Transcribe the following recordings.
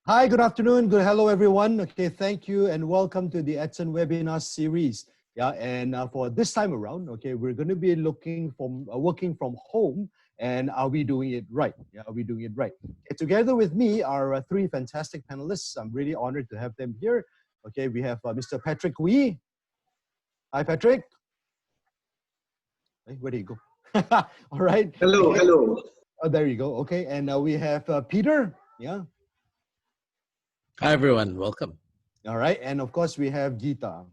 Hi, good afternoon. Hello, everyone. Okay, thank you and welcome to the Edson webinar series. Yeah, and for this time around, okay, we're going to be looking from working from home, and are we doing it right? Yeah, are we doing it right? Okay, together with me are three fantastic panelists. I'm really honored to have them here. Okay, we have Mr. Patrick Wee. Hi, Patrick. Hey, where did you go? All right. Hello, Okay. hello. Oh, there you go. Okay, and we have Peter. Yeah. Hi everyone, welcome. All right, and of course we have Geeta.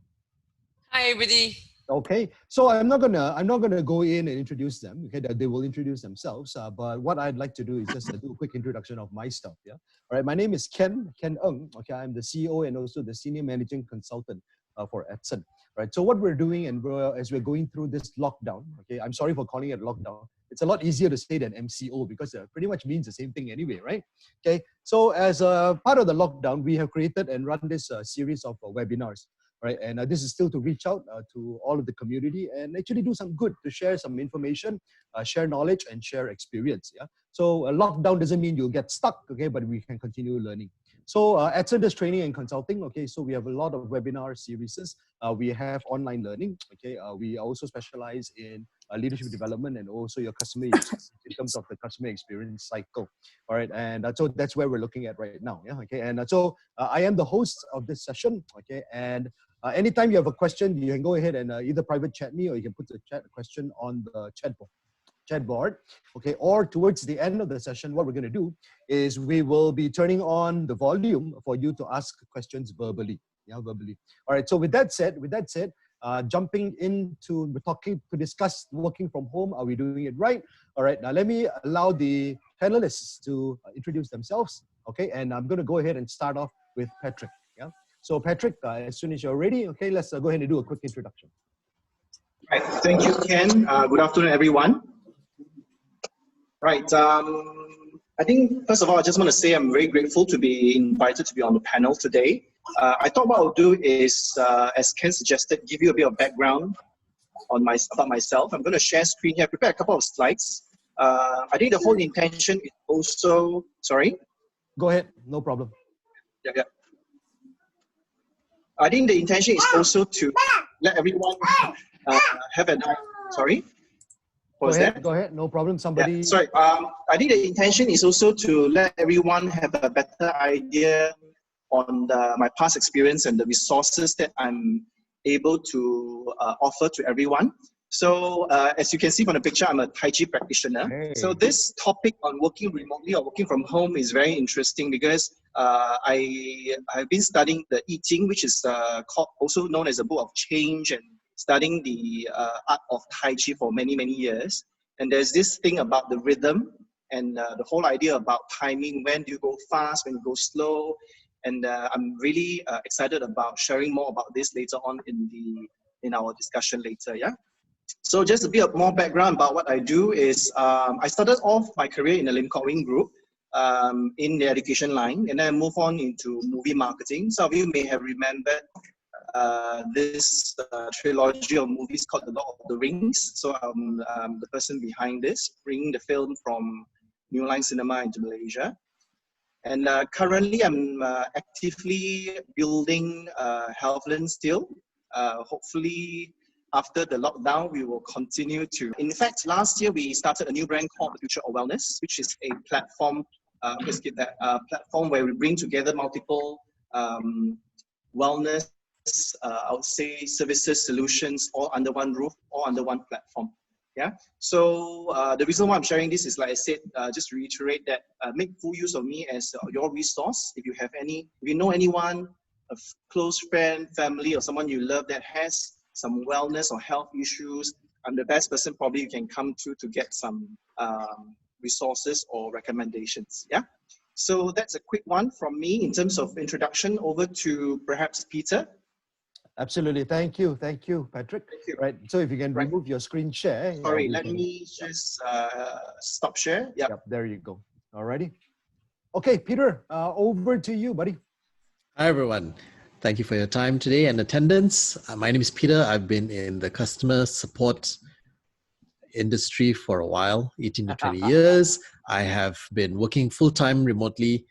Hi everybody. Okay, so I'm not gonna go in and introduce them. Okay, they will introduce themselves. But what I'd like to do is just do a quick introduction of myself. Yeah. All right. My name is Ken Ng. Okay, I'm the CEO and also the senior managing consultant for Edson. Right. So what we're doing, and as we're going through this lockdown. Okay, I'm sorry for calling it lockdown. It's a lot easier to say than MCO because it pretty much means the same thing anyway, right? Okay. So as a part of the lockdown, we have created and run this series of webinars. Right, and this is still to reach out to all of the community and actually do some good, to share some information, share knowledge and share experience. Yeah. So a lockdown doesn't mean you'll get stuck, okay, but we can continue learning. So Edson does training and consulting. Okay, so we have a lot of webinar series. We have online learning. Okay, we also specialize in leadership development and also your customer in terms of the customer experience cycle. All right, and so that's where we're looking at right now. Yeah. Okay, and so I am the host of this session. Okay, and anytime you have a question, you can go ahead and either private chat me or you can put the question on the chat board. Okay, or towards the end of the session, what we're going to do is we will be turning on the volume for you to ask questions verbally. Yeah, verbally. All right. So with that said, jumping into talking to discuss working from home. Are we doing it right? All right. Now let me allow the panelists to introduce themselves. Okay, and I'm going to go ahead and start off with Patrick. Yeah. So Patrick, as soon as you're ready, okay, let's go ahead and do a quick introduction. Right. Thank you, Ken. Good afternoon, everyone. Right. I think, first of all, I just want to say I'm very grateful to be invited to be on the panel today. I thought what I'll do is, as Ken suggested, give you a bit of background on about myself. I'm going to share screen here, prepare a couple of slides. I think the whole intention is also, sorry? Go ahead, no problem. Yeah. I think the intention is also to let everyone have an, sorry? Go ahead, no problem. Somebody. Yeah, sorry, I think the intention is also to let everyone have a better idea on my past experience and the resources that I'm able to offer to everyone. So as you can see from the picture, I'm a Tai Chi practitioner. Hey. So this topic on working remotely or working from home is very interesting because I've been studying the I Ching, which is also known as a book of change, and studying the art of Tai Chi for many, many years. And there's this thing about the rhythm and the whole idea about timing. When do you go fast, when you go slow? And I'm really excited about sharing more about this later on in our discussion later, yeah? So just a bit more background about what I do is I started off my career in the Lim Kok Wing Group in the education line, and then I moved on into movie marketing. Some of you may have remembered this trilogy of movies called The Lord of the Rings. So I'm the person behind this, bringing the film from New Line Cinema into Malaysia. And currently I'm actively building Healthland still. Hopefully after the lockdown, we will continue to. In fact, last year we started a new brand called The Future of Wellness, which is a platform, platform where we bring together multiple wellness, I would say, services, solutions, all under one roof, all under one platform. Yeah. So the reason why I'm sharing this is, like I said, just to reiterate that make full use of me as your resource. If you know anyone, a close friend, family, or someone you love that has some wellness or health issues, I'm the best person probably you can come to get some resources or recommendations. Yeah. So that's a quick one from me in terms of introduction. Over to perhaps Peter. Absolutely. Thank you, Patrick. Thank you. Right. So if you can remove your screen share. Sorry, let me just stop share. Yep. There you go. Alrighty. Okay, Peter, over to you, buddy. Hi everyone. Thank you for your time today and attendance. My name is Peter. I've been in the customer support industry for a while, 18 to 20 years. I have been working full-time remotely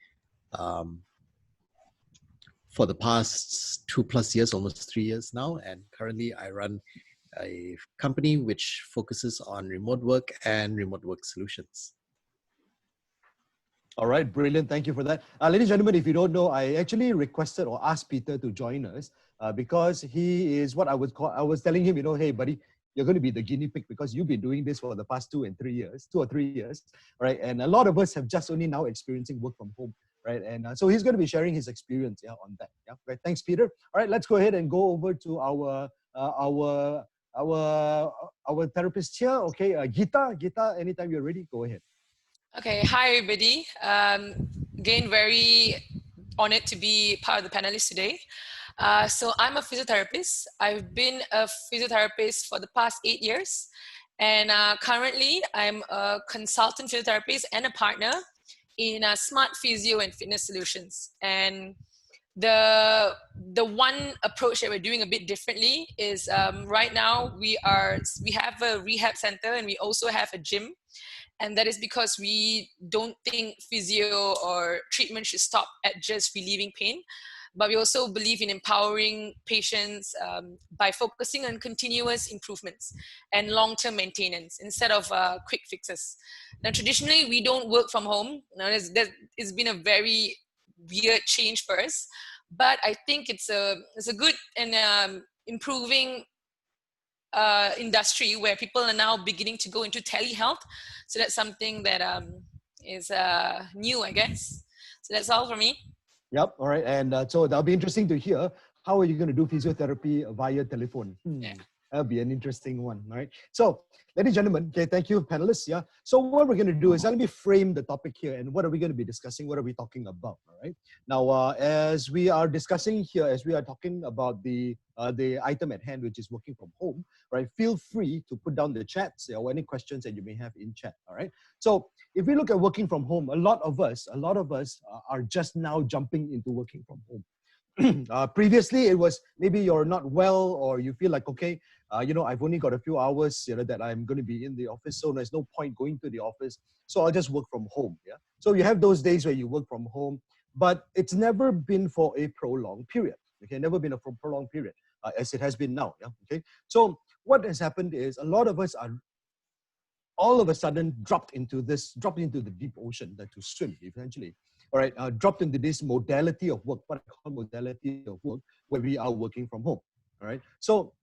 for the past 2+ years, almost 3 years now. And currently I run a company which focuses on remote work and remote work solutions. All right, brilliant. Thank you for that. Ladies and gentlemen, if you don't know, I actually requested or asked Peter to join us because he is what I would call, I was telling him, hey, buddy, you're going to be the guinea pig because you've been doing this for the past 2 or 3 years, right? And a lot of us have just only now experiencing work from home, right? And so he's going to be sharing his experience on that. Yeah, right. Thanks, Peter. All right, let's go ahead and go over to our therapist here. Okay, Geeta, anytime you're ready, go ahead. Okay, hi everybody. Again, very honored to be part of the panelists today. So I'm a physiotherapist. I've been a physiotherapist for the past 8 years. And currently I'm a consultant physiotherapist and a partner in Smart Physio and Fitness Solutions. And the one approach that we're doing a bit differently is right now we have a rehab center and we also have a gym. And that is because we don't think physio or treatment should stop at just relieving pain. But we also believe in empowering patients by focusing on continuous improvements and long-term maintenance instead of quick fixes. Now, traditionally, we don't work from home. Now, it's been a very weird change for us. But I think it's a good and improving industry where people are now beginning to go into telehealth. So that's something that is new, I guess. So that's all for me. Yep. All right. And so that'll be interesting to hear. How are you going to do physiotherapy via telephone? Yeah. That'll be an interesting one. All right. So, ladies and gentlemen, okay, thank you, panelists. Yeah. So what we're going to do is let me frame the topic here and what are we going to be discussing? What are we talking about? All right. Now, as we are discussing here, as we are talking about the item at hand, which is working from home, right? Feel free to put down the chats or any questions that you may have in chat. All right. So if we look at working from home, a lot of us are just now jumping into working from home. Previously, it was maybe you're not well or you feel like, okay, I've only got a few hours, that I'm going to be in the office, so there's no point going to the office. So I'll just work from home. Yeah. So you have those days where you work from home, but it's never been for a prolonged period. Okay, never been a prolonged period as it has been now. Yeah. Okay. So what has happened is a lot of us are all of a sudden dropped into the deep ocean to swim eventually. All right, dropped into this modality of work, what I call modality of work, where we are working from home. All right, so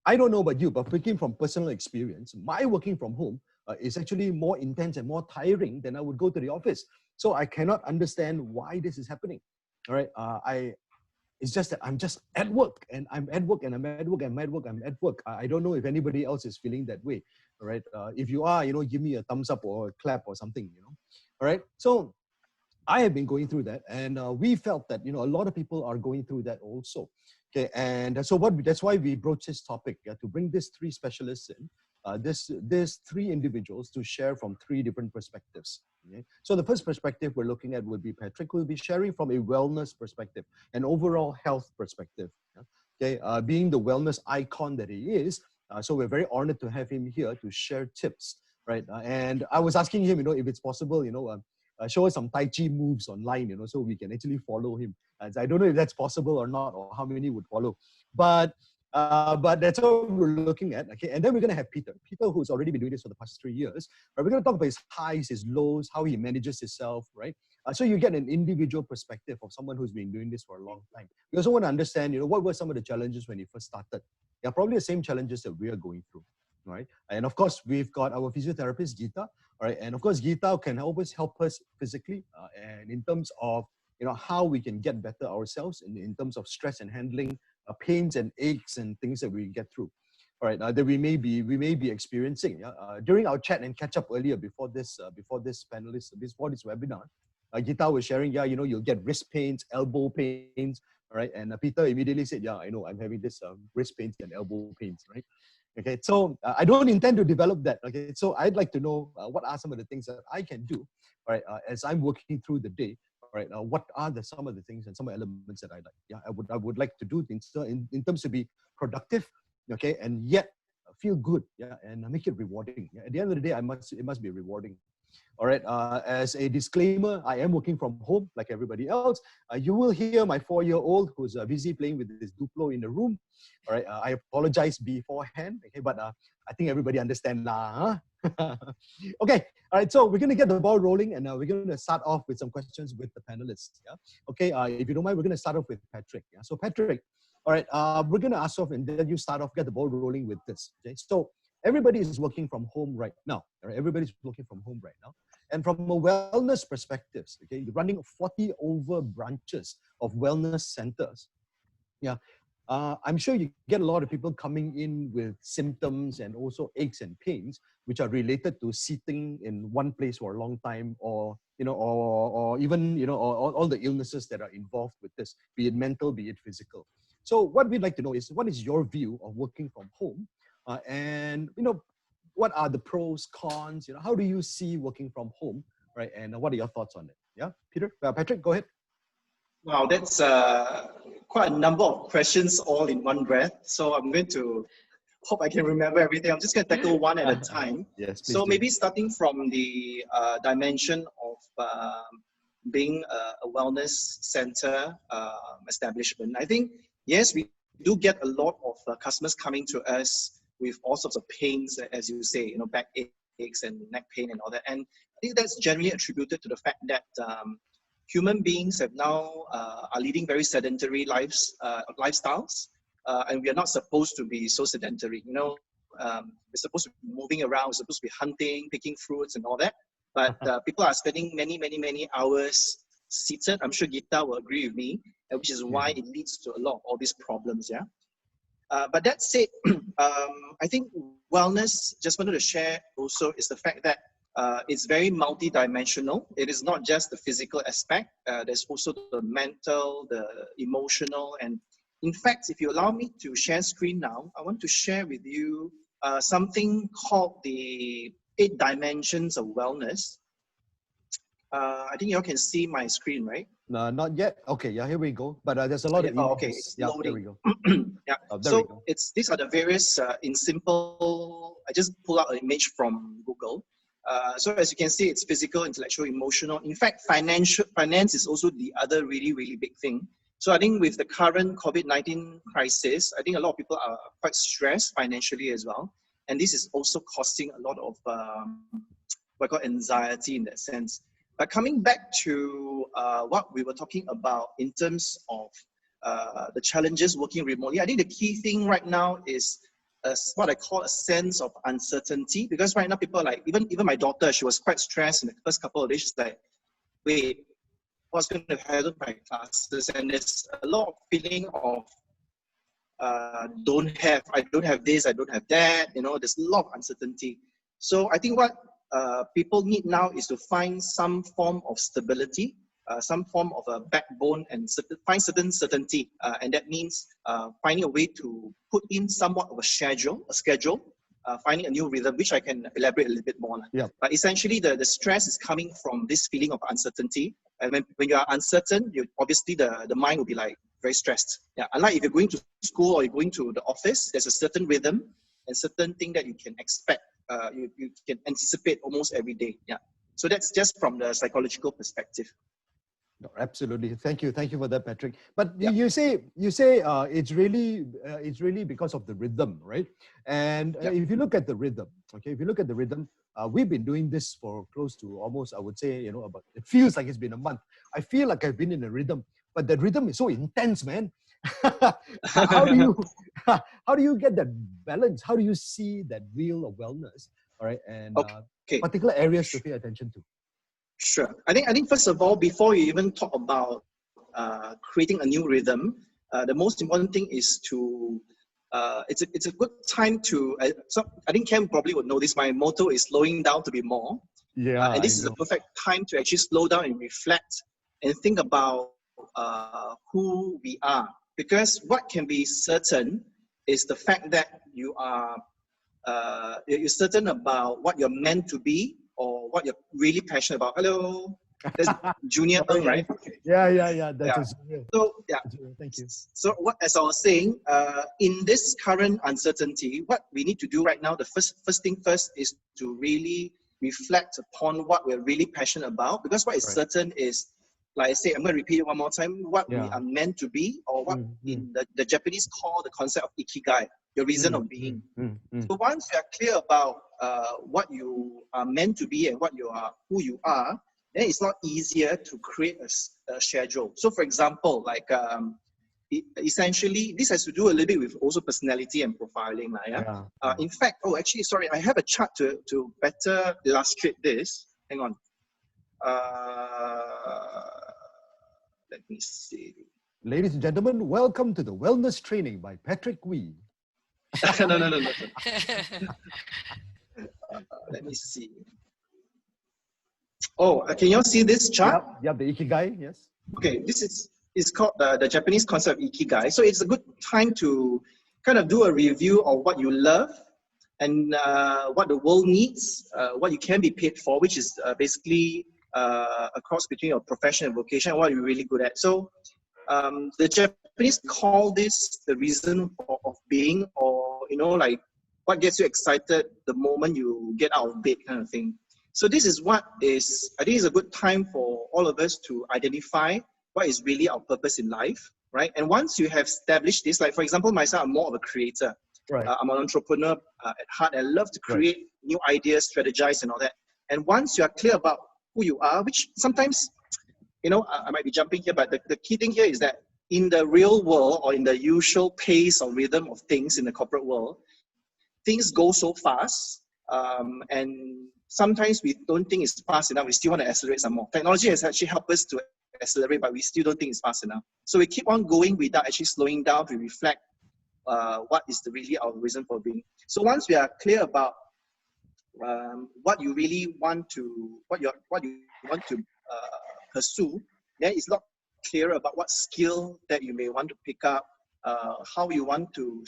I don't know about you, but speaking from personal experience, my working from home is actually more intense and more tiring than I would go to the office. So I cannot understand why this is happening. All right, it's just that I'm just at work and I'm at work and I'm at work and I'm at work, I'm at work. I don't know if anybody else is feeling that way. All right, if you are, give me a thumbs up or a clap or something. All right, so I have been going through that, and we felt that a lot of people are going through that also. Okay, and so that's why we broached this topic, to bring these 3 specialists in, this 3 individuals to share from 3 different perspectives. Okay? So the first perspective we're looking at would be Patrick, who will be sharing from a wellness perspective, an overall health perspective. Okay, being the wellness icon that he is, so we're very honored to have him here to share tips, right? And I was asking him, if it's possible, show us some Tai Chi moves online, so we can actually follow him. And I don't know if that's possible or not, or how many would follow. But that's what we're looking at. Okay, and then we're going to have Peter, who's already been doing this for the past 3 years. Right? We're going to talk about his highs, his lows, how he manages himself, right? So you get an individual perspective of someone who's been doing this for a long time. We also want to understand, what were some of the challenges when he first started? Yeah, probably the same challenges that we are going through. Right? And of course, we've got our physiotherapist, Geeta. All right, and of course, Geeta can always help us physically and in terms of how we can get better ourselves in terms of stress and handling pains and aches and things that we get through. All right, that we may be experiencing. During our chat and catch up earlier before this webinar, Geeta was sharing, you'll get wrist pains, elbow pains. All right, and Peter immediately said, yeah, I know, I'm having this wrist pains and elbow pains, right? Okay, so I don't intend to develop that. Okay, so I'd like to know what are some of the things that I can do, right, as I'm working through the day. Right, what are some of the things and some elements that I like? Yeah, I would like to do things in terms to be productive, okay, and yet feel good, yeah, and make it rewarding. Yeah? At the end of the day, it must be rewarding. All right. As a disclaimer, I am working from home like everybody else. You will hear my 4-year-old who's busy playing with his Duplo in the room. All right. I apologize beforehand. Okay, but I think everybody understands now. Huh? Okay. All right. So we're going to get the ball rolling, and we're going to start off with some questions with the panelists. Yeah. Okay. If you don't mind, we're going to start off with Patrick. Yeah. So Patrick, all right. We're going to ask off, and then you start off, get the ball rolling with this. Okay. So everybody is working from home right now. All right? Everybody's working from home right now. And from a wellness perspective, okay, you're running 40 over branches of wellness centers. Yeah. I'm sure you get a lot of people coming in with symptoms and also aches and pains, which are related to sitting in one place for a long time, or, or even, or all the illnesses that are involved with this, be it mental, be it physical. So what we'd like to know is, what is your view of working from home? And, what are the pros, cons? How do you see working from home, right? And what are your thoughts on it? Yeah, Patrick, go ahead. Wow, that's quite a number of questions all in one breath. So I'm going to hope I can remember everything. I'm just going to tackle one at a time. Yes. So maybe starting from the dimension of being a wellness center establishment. I think, yes, we do get a lot of customers coming to us with all sorts of pains, as you say, back aches and neck pain and all that. And I think that's generally attributed to the fact that human beings have now are leading very sedentary lifestyles, and we are not supposed to be so sedentary. We're supposed to be moving around, we're supposed to be hunting, picking fruits and all that. But people are spending many hours seated. I'm sure Gita will agree with me, which is why it leads to a lot of all these problems. Yeah. But that said, I think wellness, just wanted to share also, is the fact that it's very multidimensional. It is not just the physical aspect. There's also the mental, the emotional. And in fact, if you allow me to share screen now, I want to share with you something called the 8 dimensions of wellness. I think you all can see my screen, right? No, not yet. Okay, yeah, here we go. But there's a lot of images. Okay, it's yeah, loading. There we go. Yeah. So these are the various in simple. I just pull out an image from Google. So as you can see, it's physical, intellectual, emotional. In fact, finance is also the other really big thing. So I think with the current COVID-19 crisis, I think a lot of people are quite stressed financially as well, and this is also causing a lot of what I call anxiety in that sense. But coming back to what we were talking about in terms of the challenges working remotely, I think the key thing right now is what I call a sense of uncertainty. Because right now people are like, even my daughter, she was quite stressed in the first couple of days. She's like, wait, what's going to happen to my classes? And there's a lot of feeling of I don't have this, I don't have that. There's a lot of uncertainty. So I think what people need now is to find some form of stability, some form of a backbone, and find certain certainty. And that means finding a way to put in somewhat of a schedule, finding a new rhythm, which I can elaborate a little bit more. Yeah. But essentially, the stress is coming from this feeling of uncertainty. And when you are uncertain, obviously the mind will be like very stressed. Yeah. Unlike if you're going to school or you're going to the office, there's a certain rhythm and certain thing that you can expect. You can anticipate almost every day. Yeah. So that's just from the psychological perspective. No, absolutely. Thank you for that, Patrick. But you say it's really because of the rhythm, right? And if you look at the rhythm, we've been doing this for close to almost, I would say, about, it feels like it's been a month. I feel like I've been in a rhythm, but the rhythm is so intense, man. How do you get that balance? How do you see that wheel of wellness? All right, and particular areas to pay attention to. Sure. I think first of all, before you even talk about creating a new rhythm, the most important thing is to it's a good time to. So I think Ken probably would know this. My motto is slowing down to be more. Yeah. And this is a perfect time to actually slow down and reflect and think about who we are. Because what can be certain is the fact that you are you're certain about what you're meant to be or what you're really passionate about. Hello, there's Junior Ng, right? Yeah. That's yeah. So yeah, thank you. So as I was saying, in this current uncertainty, what we need to do right now, the first thing first is to really reflect upon what we're really passionate about. Because what is certain is, like I say, I'm going to repeat it one more time, what we are meant to be, or what in the Japanese call the concept of ikigai, your reason of being. So once you are clear about what you are meant to be and what you are, who you are, then it's not easier to create a schedule. So for example, like essentially, this has to do a little bit with also personality and profiling. In fact, actually, sorry, I have a chart to better illustrate this. Hang on. Let me see. Ladies and gentlemen, welcome to the Wellness Training by Patrick Wee. No. Let me see. Oh, can you all see this chart? Yep, the Ikigai, yes. Okay, this is called the Japanese concept of Ikigai. So it's a good time to kind of do a review of what you love and what the world needs, what you can be paid for, which is basically a cross between your profession and vocation, and what you're really good at. So the Japanese call this the reason of being, or, you know, like what gets you excited the moment you get out of bed kind of thing. So this is what is, I think it's a good time for all of us to identify what is really our purpose in life, right? And once you have established this, like for example, myself, I'm more of a creator. Right. I'm an entrepreneur at heart. I love to create new ideas, strategize and all that. And once you are clear about who you are, which sometimes, you know, I might be jumping here, but the key thing here is that in the real world, or in the usual pace or rhythm of things in the corporate world, things go so fast, and sometimes we don't think it's fast enough. We still want to accelerate some more. Technology has actually helped us to accelerate, but we still don't think it's fast enough. So we keep on going without actually slowing down to reflect what is really our reason for being. So once we are clear about what you really want to, what you want to pursue, then it's not clear about what skill that you may want to pick up, how you want to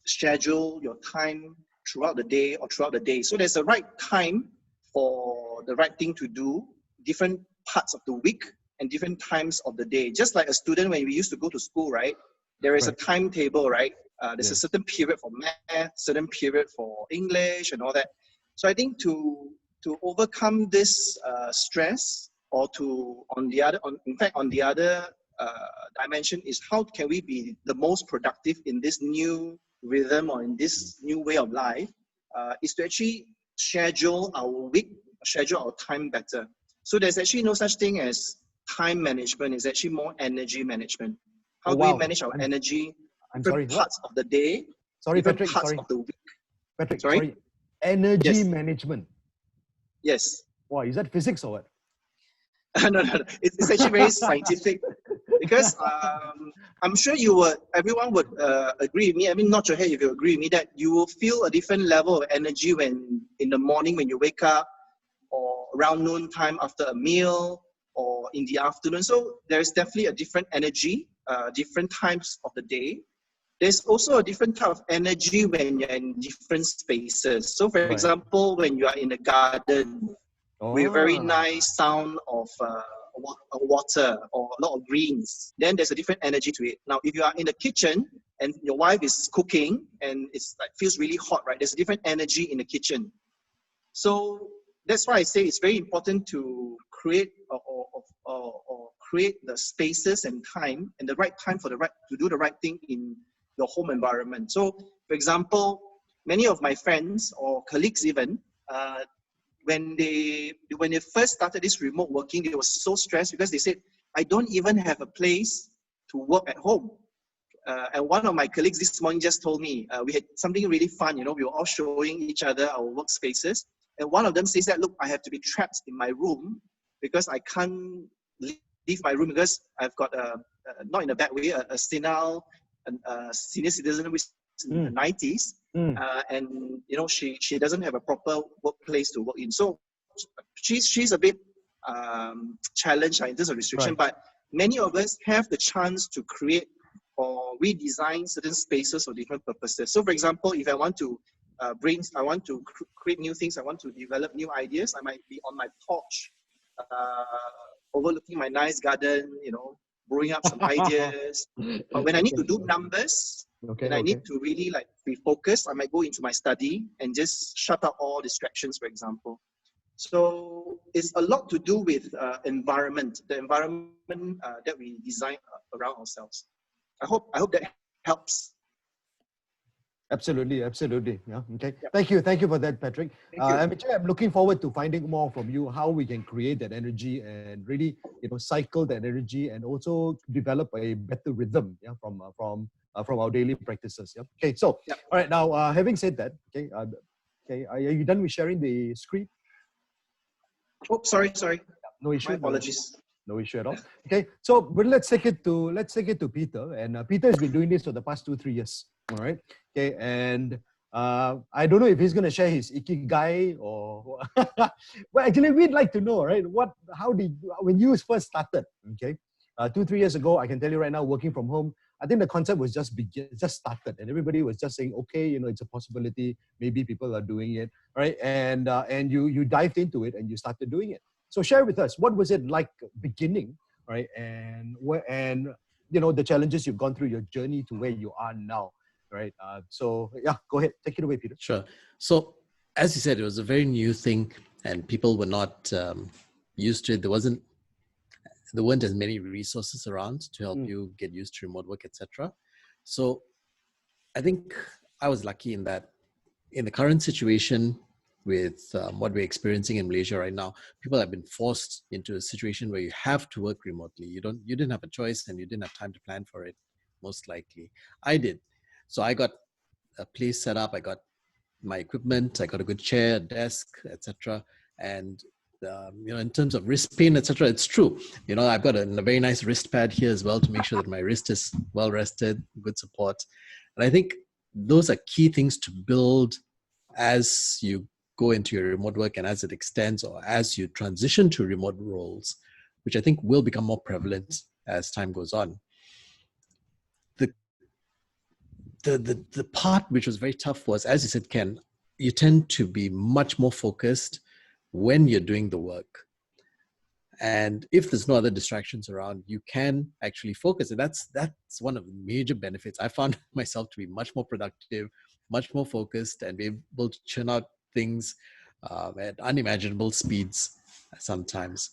schedule your time throughout the day or throughout the day. So there's a right time for the right thing to do, different parts of the week and different times of the day. Just like a student, when we used to go to school, right? There is a timetable, right? There's a certain period for math, certain period for English and all that. So I think to overcome this stress, or on the other dimension, is how can we be the most productive in this new rhythm or in this new way of life, is to actually schedule our week, schedule our time better. So there's actually no such thing as time management. It's actually more energy management. How do we manage our energy? Different parts of the day. Sorry, Patrick. Parts of the week. Patrick, sorry. Energy management. Yes. Wow, is that physics or what? No. It's actually very scientific, because I'm sure everyone would agree with me. I mean, not sure if you agree with me that you will feel a different level of energy when in the morning when you wake up, or around noon time after a meal, or in the afternoon. So there's definitely a different energy, different times of the day. There's also a different type of energy when you're in different spaces. So for example, when you are in a garden, with very nice sound of water or a lot of greens, then there's a different energy to it. Now, if you are in the kitchen and your wife is cooking and it's like feels really hot, right? There's a different energy in the kitchen. So that's why I say it's very important to create or create the spaces and time, and the right time to do the right thing in your home environment. So, for example, many of my friends or colleagues even, when they first started this remote working, they were so stressed because they said, I don't even have a place to work at home. And one of my colleagues this morning just told me, we had something really fun, you know, we were all showing each other our workspaces. And one of them says that, look, I have to be trapped in my room because I can't leave my room because I've got not in a bad way, a senile senior citizen who's in the 90s. And you know, she doesn't have a proper workplace to work in. So she's a bit challenged in terms of restriction, but many of us have the chance to create or redesign certain spaces for different purposes. So for example, if I want to I want to create new things, I want to develop new ideas, I might be on my porch, overlooking my nice garden, you know, brewing up some ideas. But when I need to do numbers, and I need to really like be focused, I might go into my study and just shut out all distractions, for example. So it's a lot to do with environment, the environment that we design around ourselves. I hope that helps. Absolutely, absolutely. Yeah. Okay. Yep. Thank you for that, Patrick. Thank you. I'm looking forward to finding more from you how we can create that energy and really, cycle that energy and also develop a better rhythm. Yeah, from our daily practices. Yeah. Okay. So, Yep. all right. Now, having said that, okay. Are you done with sharing the screen? Oh, sorry. No issue. My apologies. No issue at all. Okay, so but let's take it to Peter, and Peter has been doing this for the past 2-3 years. All right. Okay, and I don't know if he's going to share his ikigai or. Well, actually, we'd like to know, right? When you first started? Okay, 2-3 years ago, I can tell you right now, working from home, I think the concept was just started, and everybody was just saying, okay, it's a possibility. Maybe people are doing it, right? And you dived into it and you started doing it. So share with us, what was it like beginning, right? And the challenges you've gone through, your journey to where you are now, right? So yeah, go ahead, take it away, Peter. Sure. So as you said, it was a very new thing, and people were not used to it. There weren't as many resources around to help you get used to remote work, etc. So I think I was lucky in that in the current situation with what we're experiencing in Malaysia right now, people have been forced into a situation where you have to work remotely. You didn't have a choice, and you didn't have time to plan for it, most likely. I did. So I got a place set up, I got my equipment, I got a good chair, desk, etc. And in terms of wrist pain, etc., it's true. I've got a very nice wrist pad here as well to make sure that my wrist is well rested, good support. And I think those are key things to build as you go into your remote work and as it extends, or as you transition to remote roles, which I think will become more prevalent as time goes on. The part which was very tough was, as you said, Ken, you tend to be much more focused when you're doing the work. And if there's no other distractions around, you can actually focus. And that's one of the major benefits. I found myself to be much more productive, much more focused, and be able to churn out things at unimaginable speeds sometimes.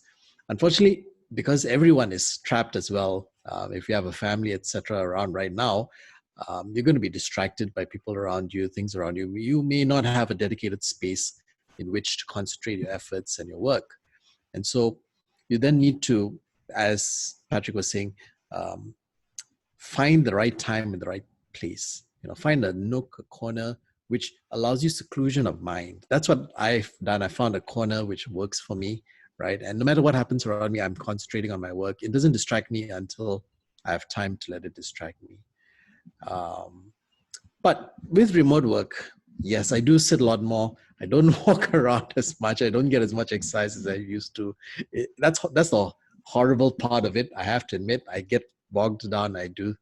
Unfortunately, because everyone is trapped as well, if you have a family, etc., around right now, you're going to be distracted by people around you, things around you. You may not have a dedicated space in which to concentrate your efforts and your work. And so you then need to, as Patrick was saying, find the right time and the right place. Find a nook, a corner, which allows you seclusion of mind. That's what I've done. I found a corner which works for me, right? And no matter what happens around me, I'm concentrating on my work. It doesn't distract me until I have time to let it distract me. But with remote work, yes, I do sit a lot more. I don't walk around as much. I don't get as much exercise as I used to. That's the horrible part of it. I have to admit, I get bogged down. I do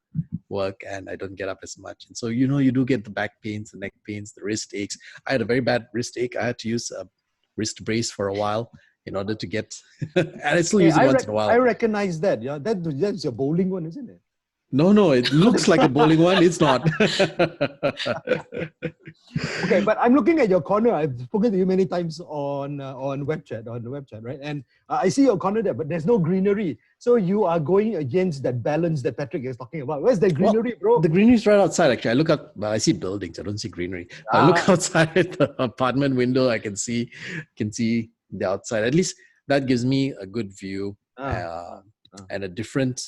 work and I don't get up as much. And so, you do get the back pains, the neck pains, the wrist aches. I had a very bad wrist ache. I had to use a wrist brace for a while in order to get, and I still use it once in a while. I recognize that. Yeah, that's your bowling one, isn't it? No, it looks like a bowling one. It's not. Okay, but I'm looking at your corner. I've spoken to you many times on the web chat, right? And I see your corner there, but there's no greenery. So you are going against that balance that Patrick is talking about. Where's the greenery, bro? The greenery is right outside, actually. I look out, I see buildings. I don't see greenery. I look outside the apartment window. I can see the outside. At least that gives me a good view and a different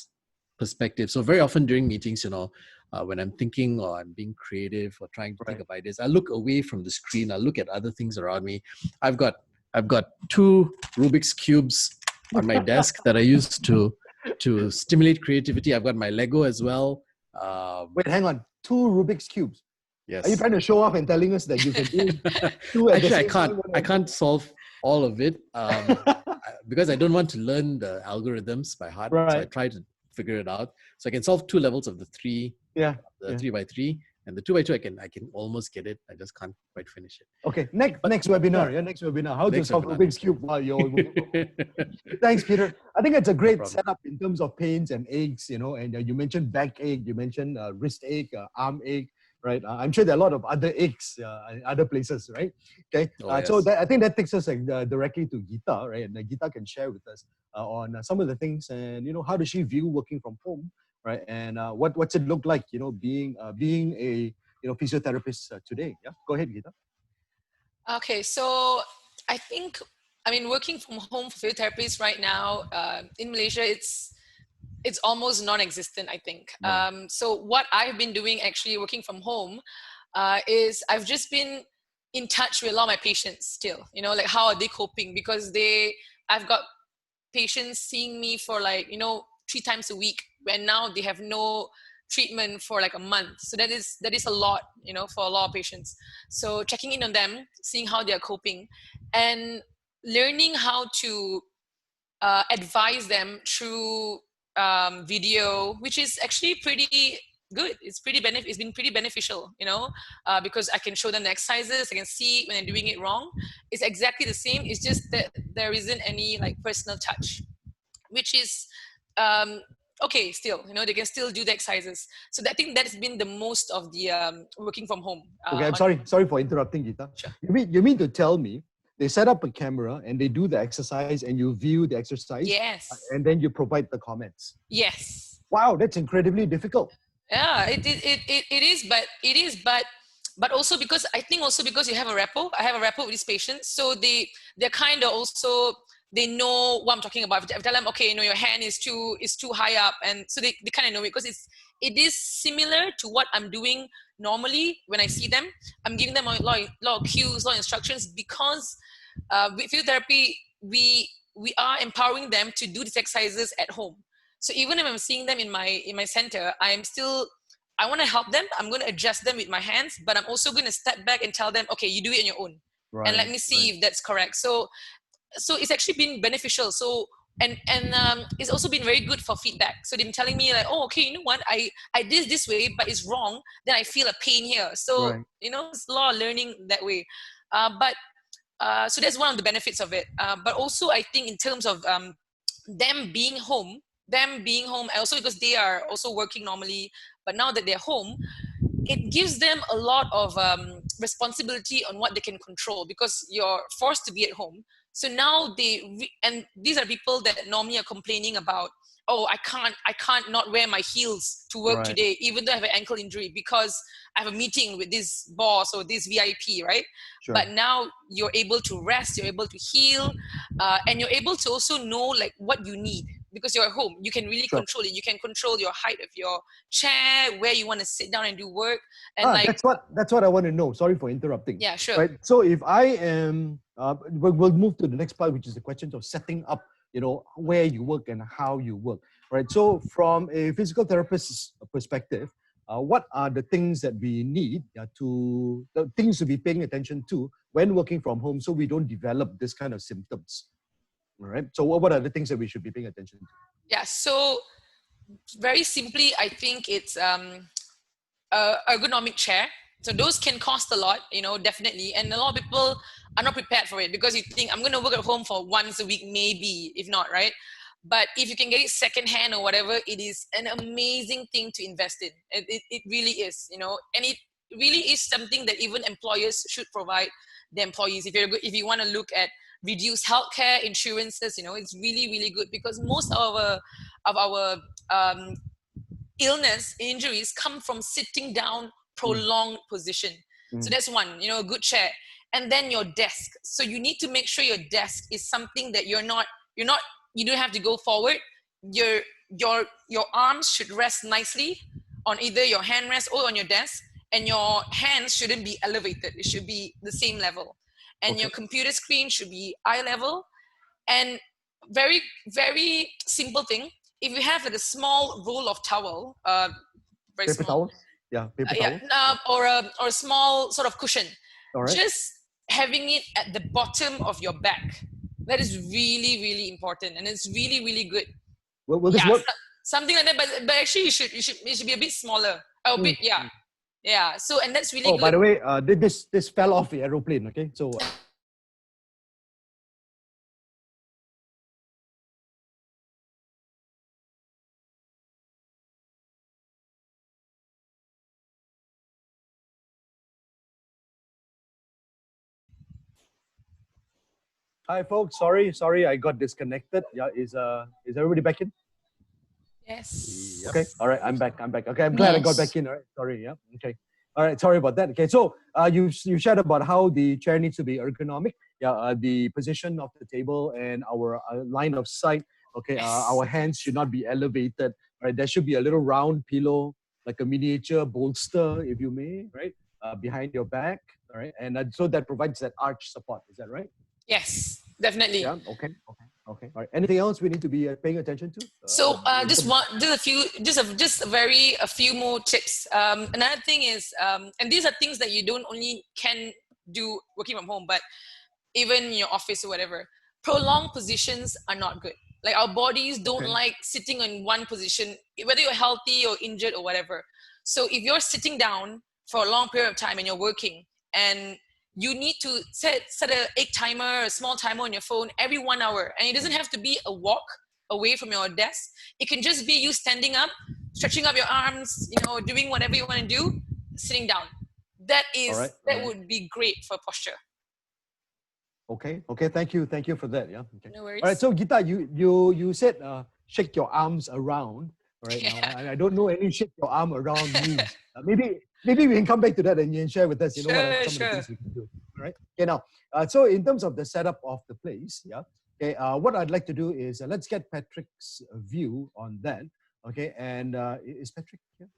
perspective. So very often during meetings, when I'm thinking or I'm being creative or trying to think of ideas, I look away from the screen. I look at other things around me. I've got 2 Rubik's cubes on my desk that I use to stimulate creativity. I've got my Lego as well. Wait, hang on. 2 Rubik's cubes. Yes. Are you trying to show off and telling us that you can do 2 at Actually, I can't solve all of it because I don't want to learn the algorithms by heart. Right. So I try to figure it out. So I can solve 2 levels of the 3, 3x3, and the 2x2. I can almost get it. I just can't quite finish it. Okay, next webinar. Yeah, next webinar. How to solve Rubik's Cube while you're. Thanks, Peter. I think it's a great setup in terms of pains and aches. And you mentioned backache, you mentioned wrist ache, arm ache. right? I'm sure there are a lot of other aches in other places, right? Okay, Oh, so yes. I think that takes us directly to Geeta, right? And Geeta can share with us on some of the things, and how does she view working from home, right? And what's it look like, being a physiotherapist today? Yeah, go ahead, Geeta. Okay, so I think, I mean, working from home for physiotherapists right now in Malaysia, it's almost non-existent, I think. Right. So what I've been doing actually working from home is I've just been in touch with a lot of my patients still, like how are they coping? Because I've got patients seeing me for like, 3 times a week, when now they have no treatment for like a month. So that is a lot, for a lot of patients. So checking in on them, seeing how they're coping, and learning how to advise them through video, which is actually pretty good. It's been pretty beneficial, because I can show them the exercises. I can see when they're doing it wrong. It's exactly the same. It's just that there isn't any like personal touch, which is okay still. They can still do the exercises. So I think that's been the most of the working from home. Okay, I'm sorry for interrupting, Geeta. Sure. You mean to tell me they set up a camera and they do the exercise and you view the exercise Yes. and then you provide the comments? Yes. Wow, that's incredibly difficult. Yeah, but also because I think also because you have a rapport. I have a rapport with these patients, so they're kind of also, they know what I'm talking about. If I tell them, okay, your hand is too high up, and so they kind of know it, because it is similar to what I'm doing normally when I see them. I'm giving them a lot of cues, a lot of instructions, because with physiotherapy we are empowering them to do these exercises at home. So even if I'm seeing them in my center, I want to help them. I'm going to adjust them with my hands, but I'm also going to step back and tell them, okay, you do it on your own, and let Right, me see right. if that's correct. So it's actually been beneficial. So and it's also been very good for feedback. So they've been telling me like, oh, okay, you know what, I did this way, but it's wrong. Then I feel a pain here. So Right. it's a lot of learning that way. But so that's one of the benefits of it. But also I think in terms of them being home, and also because they are also working normally, but now that they're home, it gives them a lot of responsibility on what they can control, because you're forced to be at home. So now and these are people that normally are complaining about, oh, I can't not wear my heels to work Right. today, even though I have an ankle injury, because I have a meeting with this boss or this VIP, right? Sure. But now you're able to rest, you're able to heal, and you're able to also know like what you need, because you're at home. You can really Sure. control it. You can control your height of your chair, where you want to sit down and do work, and like, That's what I want to know. Sorry for interrupting. yeah, sure. Right. So if I am, we'll move to the next part, which is the questions of setting up, where you work and how you work. Right. So from a physical therapist's perspective, what are the things that we need the things to be paying attention to when working from home, so we don't develop this kind of symptoms? All right. So what are the things that we should be paying attention to? Yeah. So very simply, I think it's a ergonomic chair. So those can cost a lot, definitely. And a lot of people are not prepared for it, because you think, I'm going to work at home for once a week, maybe, if not, right? But if you can get it secondhand or whatever, it is an amazing thing to invest in. It really is, and it really is something that even employers should provide their employees. If you want to look at reduced healthcare insurances, it's really, really good, because most of our injuries come from sitting down, prolonged position. So Mm. that's one, a good chair. And then your desk. So you need to make sure your desk is something that you don't have to go forward. Your arms should rest nicely on either your hand rest or on your desk, and your hands shouldn't be elevated. It should be the same level. And Okay. your computer screen should be eye level. And very, very simple thing, if you have like a small roll of towel, very Paper small, towels. Yeah. Paper yeah, towels. Yeah. or a small sort of cushion, All right. just having it at the bottom of your back, that is really, really important, and it's really, really good. Will this Yeah, work? something like that. But actually, it should be a bit smaller, a bit, Mm. yeah. So, and that's really Oh, by good. the way, this fell off the aeroplane. Okay, so Hi, folks. Sorry, I got disconnected. Yeah, is everybody back in? Yes. Okay. All right, I'm back. Okay, I'm glad I got back in. All right. Sorry. Yeah. Okay. All right. Sorry about that. Okay. So you shared about how the chair needs to be ergonomic. Yeah. The position of the table and our line of sight. Okay. Our hands should not be elevated. Right. There should be a little round pillow, like a miniature bolster, if you may. Right. Behind your back. All right. And so that provides that arch support. Is that right? Yes, definitely. Yeah. Okay. All right. Anything else we need to be paying attention to? So a few more tips. Another thing is, and these are things that you don't only can do working from home, but even in your office or whatever. Prolonged positions are not good. Like our bodies don't like sitting in one position, whether you're healthy or injured or whatever. So if you're sitting down for a long period of time and you're working, and you need to set a egg timer, a small timer on your phone every 1 hour, and it doesn't have to be a walk away from your desk. It can just be you standing up, stretching up your arms, doing whatever you want to do, sitting down. That would be great for posture. Okay. Thank you for that. Yeah. Okay. No worries. All right. So Gita, you said shake your arms around. All right. Yeah. Now I don't know any shake your arm around means. Maybe we can come back to that and share with us. What are some of the things we can do. All right. Okay. Now, so in terms of the setup of the place, yeah. Okay. What I'd like to do is let's get Patrick's view on that. Okay. And is Patrick here?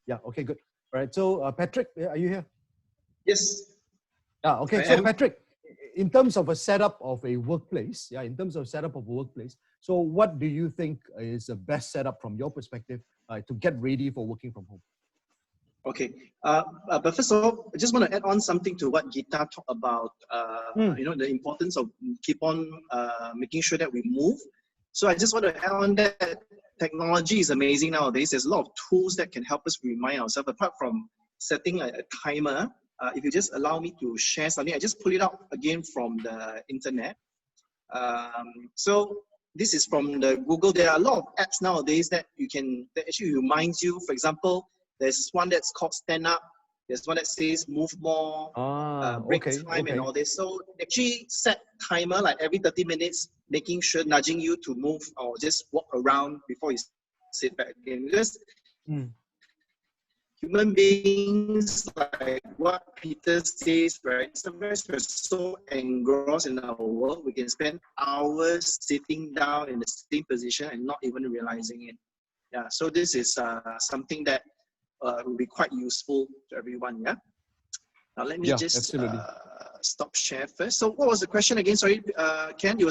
Yeah. Okay. Good. All right. So Patrick, are you here? Yes. Okay. So Patrick, in terms of a setup of a workplace, so what do you think is the best setup from your perspective to get ready for working from home? Okay, but first of all, I just want to add on something to what Gita talked about, the importance of keep on making sure that we move. So I just want to add on that technology is amazing nowadays. There's a lot of tools that can help us remind ourselves, apart from setting a timer. If you just allow me to share something, I just pull it out again from the internet. So this is from the Google. There are a lot of apps nowadays that actually reminds you. For example, there's one that's called Stand Up. There's one that says Move More, Break Time, and all this. So actually set timer like every 30 minutes, making sure, nudging you to move or just walk around before you sit back again. Because human beings, like what Peter says, right? Sometimes we're so engrossed in our work, we can spend hours sitting down in the same position and not even realizing it. Yeah, so this is something that will be quite useful to everyone. Yeah. Now let me just stop share first. So what was the question again? Sorry, Ken. I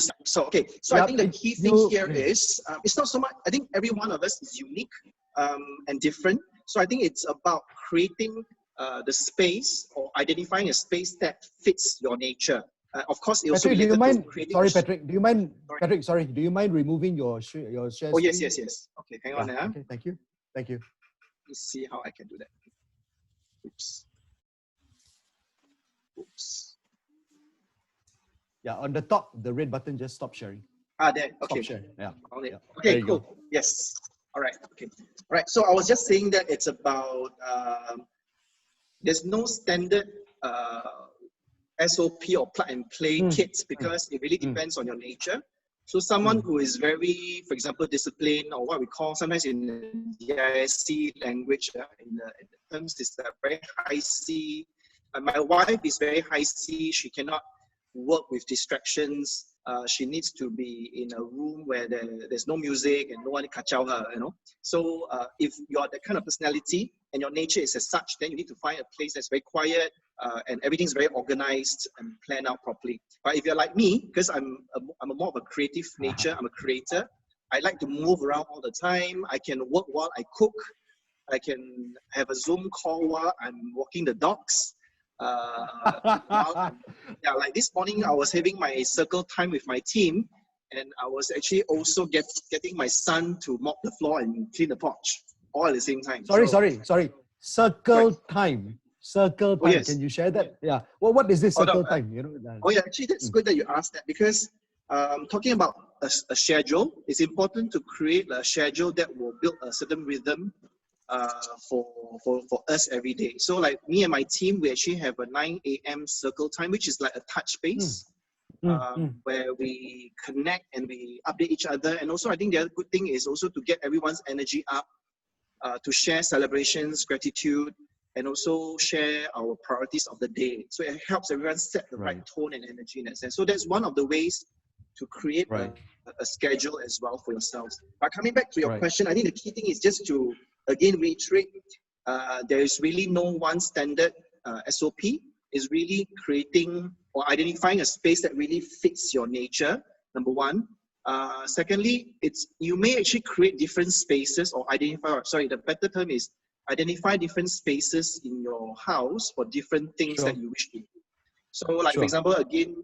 think the key thing here is it's not so much. I think every one of us is unique and different. So I think it's about creating the space or identifying a space that fits your nature. Of course, it also Patrick, do you mind? Sorry, Patrick. Do you mind? Patrick, sorry. Do you mind removing your share? Oh yes. Okay, hang on. Okay, thank you. Let's see how I can do that. Oops. Yeah, on the top, the red button, just stop sharing. There. Okay. Stop sharing. Yeah. Okay, cool. Go. Yes. All right. Okay. All right. So I was just saying that it's about there's no standard SOP or plug and play kits because it really depends on your nature. So someone who is very, for example, disciplined, or what we call sometimes in the DISC language, in the terms is very high C. My wife is very high C. She cannot work with distractions. She needs to be in a room where there's no music and no one kacau her, So if you're that kind of personality and your nature is as such, then you need to find a place that's very quiet and everything's very organized and planned out properly. But if you're like me, because I'm more of a creative nature, I'm a creator, I like to move around all the time. I can work while I cook. I can have a Zoom call while I'm walking the dogs. Like this morning, I was having my circle time with my team, and I was actually also getting my son to mop the floor and clean the porch all at the same time. Sorry. Circle time. Circle time. Yes. Can you share that? Yeah. Well, what is this circle time? Actually, that's good that you asked that because talking about a schedule, it's important to create a schedule that will build a certain rhythm for us every day. So like me and my team, we actually have a 9 a.m. circle time, which is like a touch base. where we connect and we update each other. And also, I think the other good thing is also to get everyone's energy up, to share celebrations, gratitude, and also share our priorities of the day. So it helps everyone set the right tone and energy in that sense. So that's one of the ways to create a schedule as well for yourselves. But coming back to your question, I think the key thing is just to, again, reiterate, there is really no one standard SOP. Is really creating or identifying a space that really fits your nature, number one. Secondly, you may actually create different spaces or the better term is identify different spaces in your house for different things that you wish to do. So like, for example, again,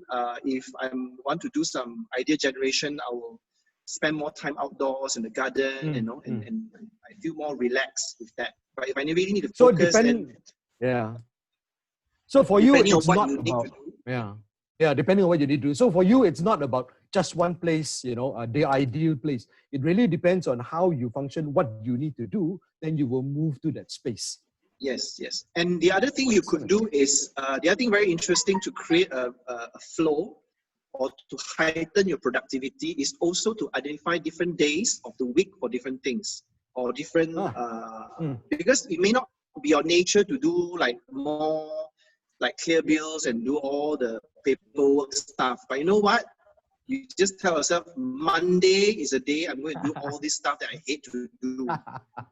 if I want to do some idea generation, I will spend more time outdoors in the garden, and I feel more relaxed with that. But if I really need to focus, So for you, it's not about, depending on what you need to do. So for you, it's not about just one place, the ideal place. It really depends on how you function, what you need to do, then you will move to that space. Yes. And the other thing you could do is, the other thing very interesting to create a flow or to heighten your productivity is also to identify different days of the week for different things or different, because it may not be your nature to do like more like clear bills and do all the paperwork stuff. But you know what? You just tell yourself, Monday is a day I'm going to do all this stuff that I hate to do,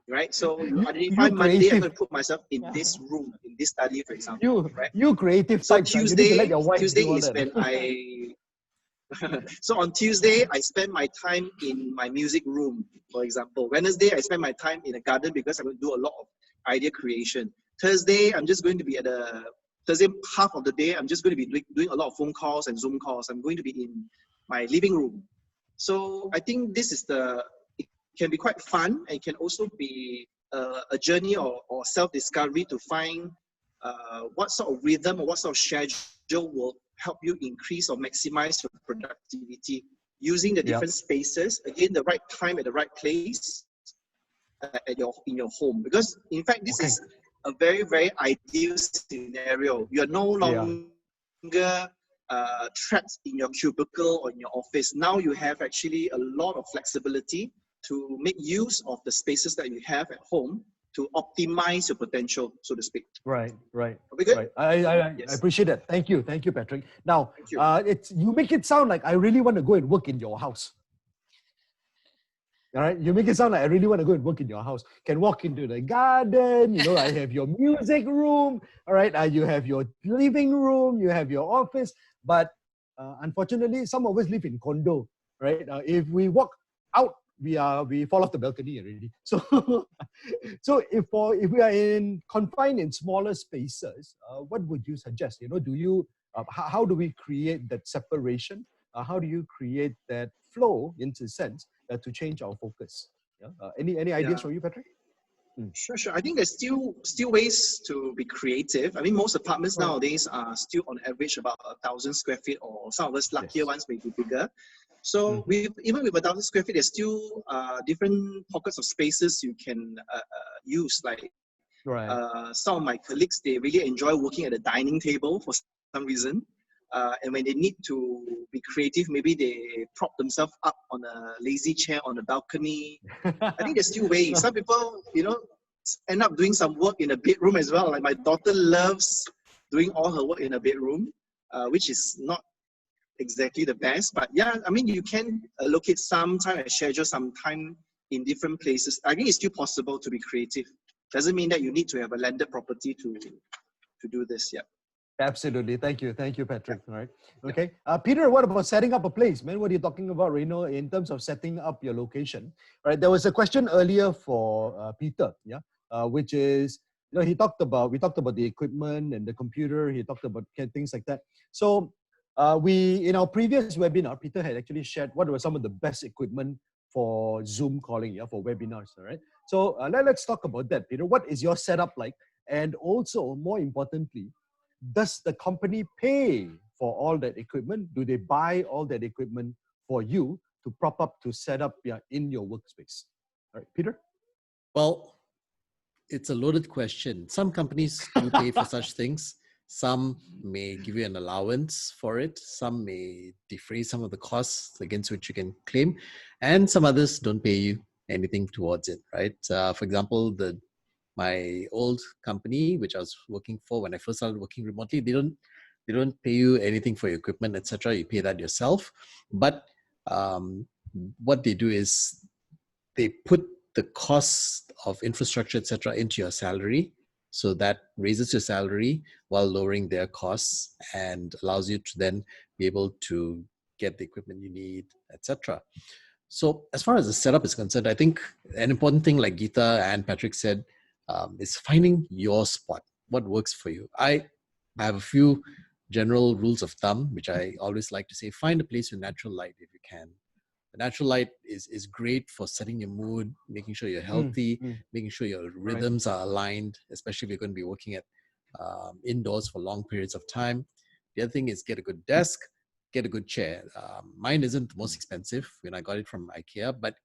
right? So you identify Monday, I'm going to put myself in this room, in this study, for example. You creative. So Tuesday is when so on Tuesday, I spend my time in my music room, for example. Wednesday, I spend my time in the garden because I'm going to do a lot of idea creation. Thursday, I'm just going to be Thursday, half of the day, I'm just going to be doing a lot of phone calls and Zoom calls. I'm going to be in my living room. So I think this is it can be quite fun, and it can also be a journey or self-discovery to find what sort of rhythm or what sort of schedule will help you increase or maximize your productivity using the different spaces, again, the right time at the right place in your home. Because in fact, this is a very, very ideal scenario. You are no longer trapped in your cubicle or in your office. Now you have actually a lot of flexibility to make use of the spaces that you have at home to optimize your potential, so to speak. Right. Good? I appreciate that. Thank you, Patrick. Now, you make it sound like I really want to go and work in your house. All right, you make it sound like I really want to go and work in your house. Can walk into the garden, I have your music room, all right, you have your living room, you have your office, but unfortunately, some of us live in condo, right? If we walk out, we fall off the balcony already. So, if we are confined in smaller spaces, what would you suggest? Do you how do we create that separation? How do you create that flow, in a sense, to change our focus? Any ideas from you, Patrick? Sure. I think there's still ways to be creative. I mean, most apartments nowadays are still on average about 1,000 square feet, or some of us luckier ones may be bigger. So even with 1,000 square feet, there's still different pockets of spaces you can use. Like some of my colleagues, they really enjoy working at a dining table for some reason. And when they need to be creative, maybe they prop themselves up on a lazy chair on the balcony. I think there's still ways. Some people, end up doing some work in a bedroom as well. Like my daughter loves doing all her work in a bedroom, which is not exactly the best. But yeah, I mean, you can allocate some time and schedule some time in different places. I think it's still possible to be creative. Doesn't mean that you need to have a landed property to do this. Yeah. Absolutely. Thank you, Patrick. All right. Okay. Peter, what about setting up a place, man? What are you talking about, in terms of setting up your location? All right. There was a question earlier for Peter, which is, we talked about the equipment and the computer. He talked about things like that. So in our previous webinar, Peter had actually shared what were some of the best equipment for Zoom calling, for webinars. All right. So let's talk about that, Peter. What is your setup like? And also, more importantly, does the company pay for all that equipment? Do they buy all that equipment for you to prop up, to set up in your workspace? All right, Peter? Well, it's a loaded question. Some companies do pay for such things. Some may give you an allowance for it. Some may defray some of the costs against which you can claim. And some others don't pay you anything towards it, right? For example, my old company, which I was working for when I first started working remotely, they don't pay you anything for your equipment, etc. You pay that yourself. But what they do is they put the cost of infrastructure, etc., into your salary. So that raises your salary while lowering their costs and allows you to then be able to get the equipment you need, etc. So as far as the setup is concerned, I think an important thing, like Geeta and Patrick said, is finding your spot, what works for you. I have a few general rules of thumb, which I always like to say. Find a place with natural light if you can. The natural light is great for setting your mood, making sure you're healthy, making sure your rhythms are aligned, especially if you're going to be working at indoors for long periods of time. The other thing is get a good desk, get a good chair. Mine isn't the most expensive when I got it from IKEA, but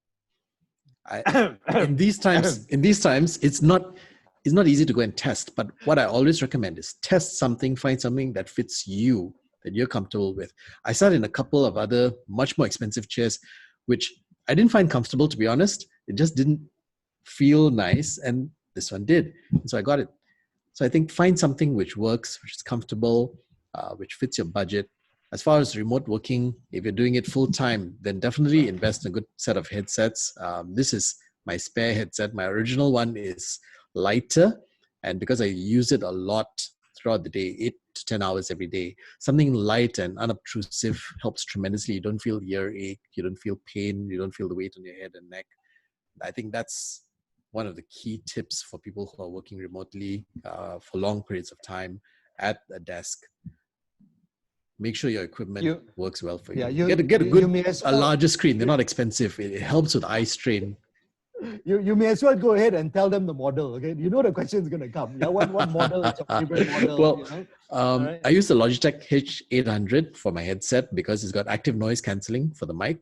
in these times, it's not easy to go and test. But what I always recommend is test something, find something that fits you, that you're comfortable with. I sat in a couple of other much more expensive chairs, which I didn't find comfortable, to be honest. It just didn't feel nice, and this one did. And so I got it. So I think find something which works, which is comfortable, which fits your budget. As far as remote working, if you're doing it full time, then definitely invest in a good set of headsets. This is my spare headset. My original one is lighter, and because I use it a lot throughout the day, 8 to 10 hours every day, something light and unobtrusive helps tremendously. You don't feel earache, you don't feel pain, you don't feel the weight on your head and neck. I think that's one of the key tips for people who are working remotely for long periods of time at a desk. Make sure your equipment works well for you. Yeah, get a larger screen. They're not expensive. It helps with eye strain. You may as well go ahead and tell them the model, okay? You know the question is going to come. Yeah, what model is your favorite model? Well, right. I use the Logitech H800 for my headset because it's got active noise cancelling for the mic,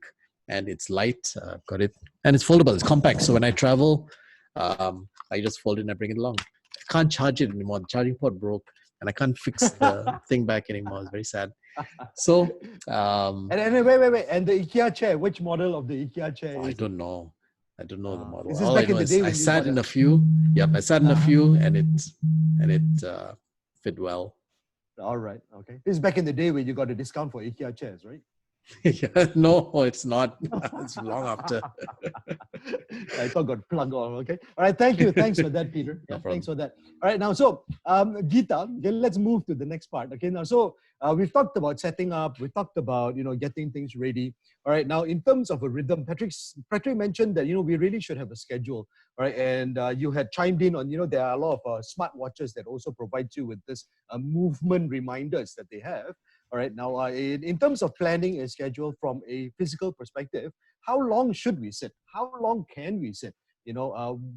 and it's light. Got it, and it's foldable. It's compact. So when I travel, I just fold it and I bring it along. I can't charge it anymore. The charging port broke, and I can't fix the thing back anymore. It's very sad. So, and wait. And the IKEA chair, which model of the IKEA chair? I don't know the model. Is this back in the day? I sat in a few. Yep, I sat in a few, and it fit well. All right. Okay. This is back in the day when you got a discount for IKEA chairs, right? Yeah, no, it's not. It's long after. I thought got plugged on. Okay. All right. Thank you. Thanks for that, Peter. No problem. Thanks for that. All right. Now, so Geeta, okay, let's move to the next part. Okay. Now, so we've talked about setting up. We talked about getting things ready. All right. Now, in terms of a rhythm, Patrick mentioned that we really should have a schedule. All right. And you had chimed in on there are a lot of smart watches that also provide you with this movement reminders that they have. All right. Now, in terms of planning a schedule from a physical perspective, how long should we sit? How long can we sit?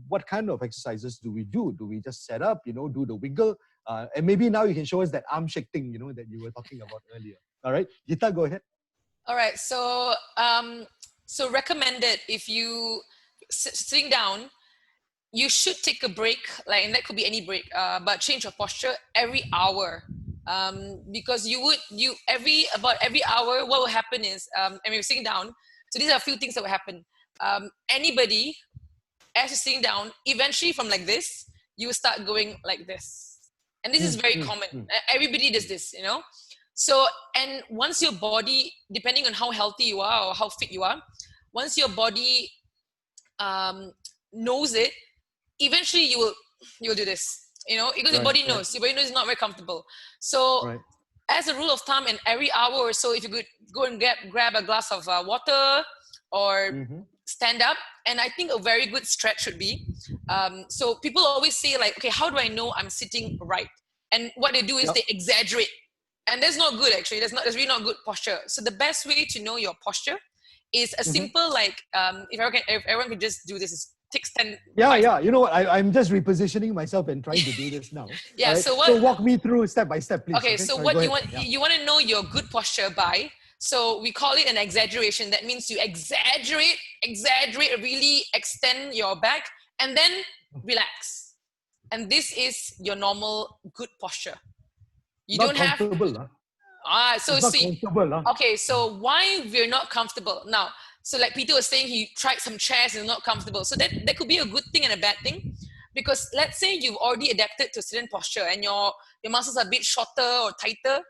What kind of exercises do we do? Do we just set up, do the wiggle? And maybe now you can show us that arm shake thing, that you were talking about earlier. All right. Geeta, go ahead. All right. So, recommended if you sitting down, you should take a break, and that could be any break, but change your posture every hour. Because about every hour, what will happen is, you're sitting down. So these are a few things that will happen. Anybody, as you're sitting down, eventually from like this, you will start going like this. And this is very common. Everybody does this, So, and once your body, depending on how healthy you are or how fit you are, once your body knows it, eventually you'll do this. Because your body knows. Your body knows it's not very comfortable. So as a rule of thumb, in every hour or so, if you could go and grab a glass of water or stand up. And I think a very good stretch should be. So people always say okay, how do I know I'm sitting right? And what they do is they exaggerate. And that's not good, actually. That's really not good posture. So the best way to know your posture is a simple, if everyone could just do this, is takes 10. Yeah. You know what? I'm just repositioning myself and trying to do this now. Yeah. Right? So walk me through step by step, please. Okay. So what you want, you want to know your good posture by. So we call it an exaggeration. That means you exaggerate, really extend your back, and then relax. And this is your normal good posture. You Not don't have. comfortable, huh? So It's not see. comfortable, huh? Okay, so why we're not comfortable now? So like Peter was saying, he tried some chairs and not comfortable. So that could be a good thing and a bad thing, because let's say you've already adapted to a certain posture and your muscles are a bit shorter or tighter.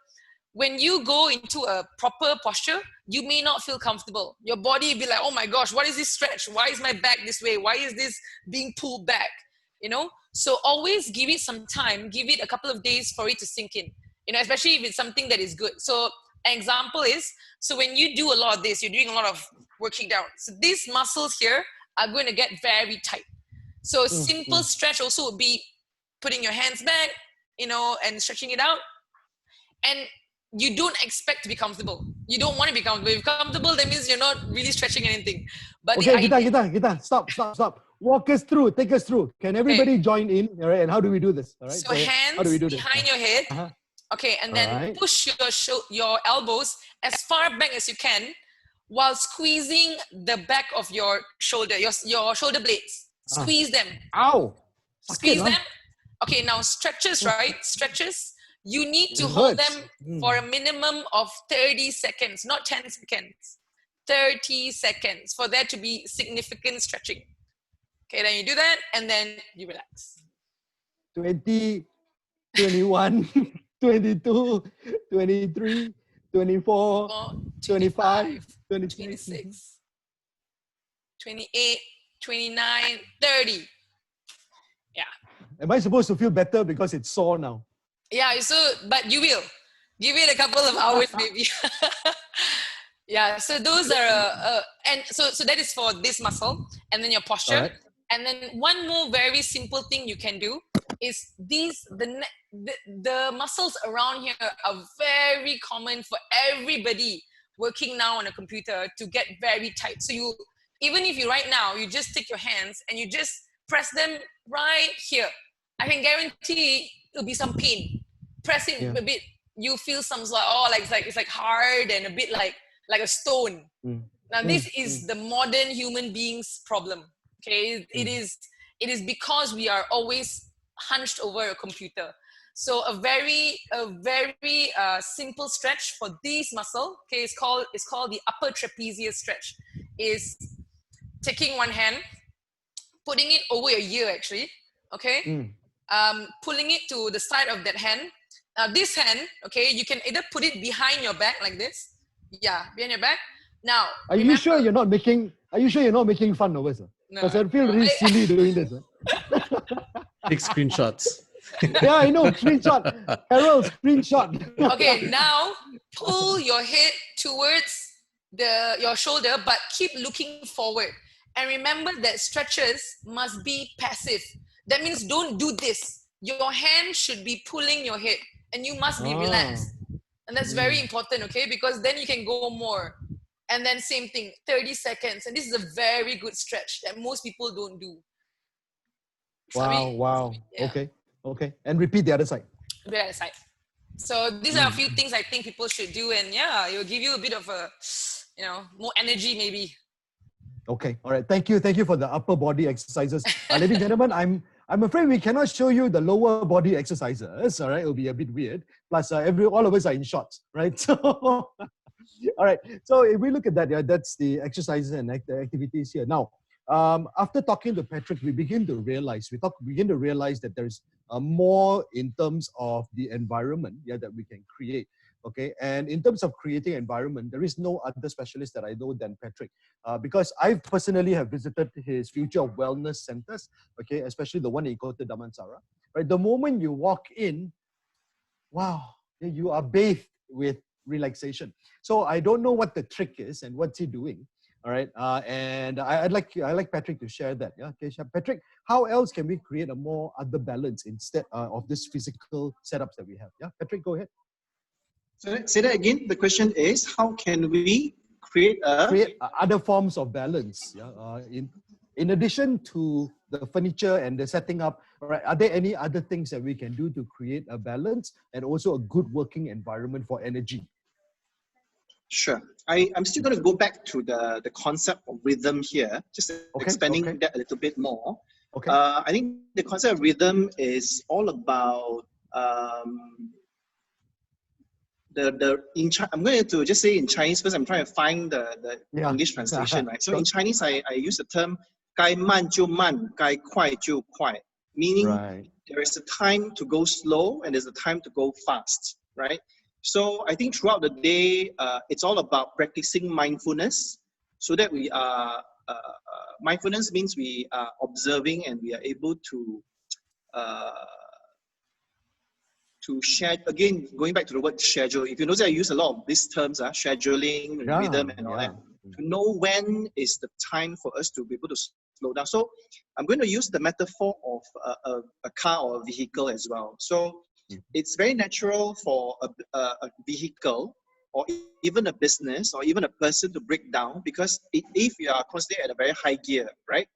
When you go into a proper posture, you may not feel comfortable. Your body will be like, oh my gosh, what is this stretch? Why is my back this way? Why is this being pulled back? You know, so always give it some time, give it a couple of days for it to sink in, you know, especially if it's something that is good. So an example is, so when you do a lot of this, you're doing a lot of working down. So these muscles here are going to get very tight. So simple stretch also would be putting your hands back, you know, and stretching it out. And you don't expect to be comfortable. You don't want to be comfortable. If you're comfortable, that means you're not really stretching anything. But okay, Gita, stop. Walk us through, take us through. Can everybody join in? All right, and how do we do this? All right. So hands behind your head. Okay, and then push your elbows as far back as you can while squeezing the back of your shoulder, your shoulder blades. Squeeze them. Ow! Squeeze them. Okay, now stretches, right? Stretches. You need to hold them for a minimum of 30 seconds, not 10 seconds. 30 seconds for there to be significant stretching. Okay, then you do that and then you relax. 20, 21, 22, 23, 24, 25, 26, 28, 29, 30. Yeah. Am I supposed to feel better because it's sore now? Yeah, so, but you will. Give it a couple of hours maybe. Yeah, so those are, and so that is for this muscle and then your posture. Right. And then one more very simple thing you can do is the muscles around here are very common for everybody working now on a computer to get very tight. So you, even if you right now, you just take your hands and you just press them right here. I can guarantee it'll be some pain. Press it a bit, you feel some it's like hard and a bit like a stone. Now this is the modern human being's problem. Okay, it is because we are always hunched over a computer. So a very simple stretch for this muscle, okay, it's called the upper trapezius stretch. Is taking one hand, putting it over your ear actually, okay, pulling it to the side of that hand. Now this hand, okay, you can either put it behind your back like this, behind your back. Now, are you sure you're not making fun of us? Because I feel really silly doing this. Take screenshots. Yeah, I know. Screenshot. Harold, screenshot. Okay, now pull your head towards your shoulder, but keep looking forward. And remember that stretches must be passive. That means don't do this. Your hand should be pulling your head and you must be relaxed. And that's very important, okay? Because then you can go more. And then same thing, 30 seconds. And this is a very good stretch that most people don't do. Wow. Yeah. Okay. And repeat the other side. The other side. So these are a few things I think people should do. And it will give you a bit of more energy maybe. Okay. All right. Thank you for the upper body exercises. Ladies and gentlemen, I'm afraid we cannot show you the lower body exercises. All right. It'll be a bit weird. Plus, all of us are in shorts, right? So, all right. So if we look at that, that's the exercises and activities here. Now, after talking to Patrick, we begin to realize that there's more in terms of the environment that we can create. Okay, and in terms of creating environment, there is no other specialist that I know than Patrick, because I personally have visited his Future of Wellness centers. Okay, especially the one in Kota Damansara. Right, the moment you walk in, wow, you are bathed with relaxation. So I don't know what the trick is and what's he doing. All right, and I'd like Patrick to share that. Yeah, okay, Patrick, how else can we create a more other balance instead of this physical setups that we have? Yeah, Patrick, go ahead. So say that again. The question is, how can we create other forms of balance? Yeah, in addition to the furniture and the setting up, right? Are there any other things that we can do to create a balance and also a good working environment for energy? Sure. I'm still going to go back to the concept of rhythm here, just expanding that a little bit more. Okay. I think the concept of rhythm is all about I'm going to just say in Chinese first. I'm trying to find the English translation, right? So in Chinese, I use the term 该慢就慢，该快就快, meaning there is a time to go slow and there's a time to go fast, right? So I think throughout the day, it's all about practicing mindfulness, so that we are mindfulness means we are observing and we are able to share, again, going back to the word schedule. If you notice, I use a lot of these terms, scheduling, rhythm, and all that, to know when is the time for us to be able to slow down. So I'm going to use the metaphor of a car or a vehicle as well. So it's very natural for a vehicle or even a business or even a person to break down, because if you are constantly at a very high gear, right?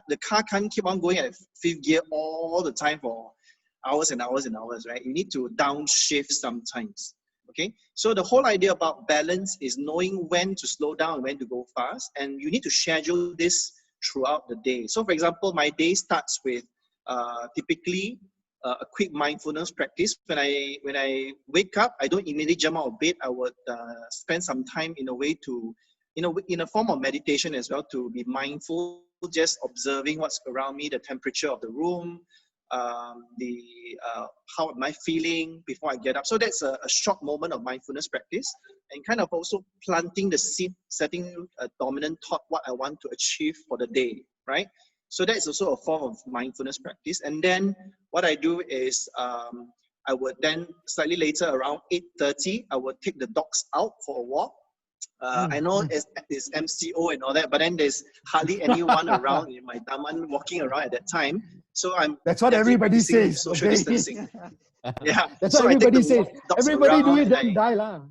The car can't keep on going at fifth gear all the time for hours and hours and hours, right? You need to downshift sometimes, okay? So the whole idea about balance is knowing when to slow down and when to go fast, and you need to schedule this throughout the day. So for example, my day starts with typically a quick mindfulness practice. When I wake up, I don't immediately jump out of bed. I would spend some time in a way to, in a form of meditation as well, to be mindful, just observing what's around me, the temperature of the room, how am I feeling before I get up. So that's a short moment of mindfulness practice, and kind of also planting the seed, setting a dominant thought, what I want to achieve for the day, right? So that's also a form of mindfulness practice. And then what I do is I would then slightly later around 8:30, I would take the dogs out for a walk. I know it's MCO and all that, but then there's hardly anyone around in my Daman walking around at that time. So that's what everybody says. Social distancing. Yeah. That's what everybody says. Everybody do it, then die lah.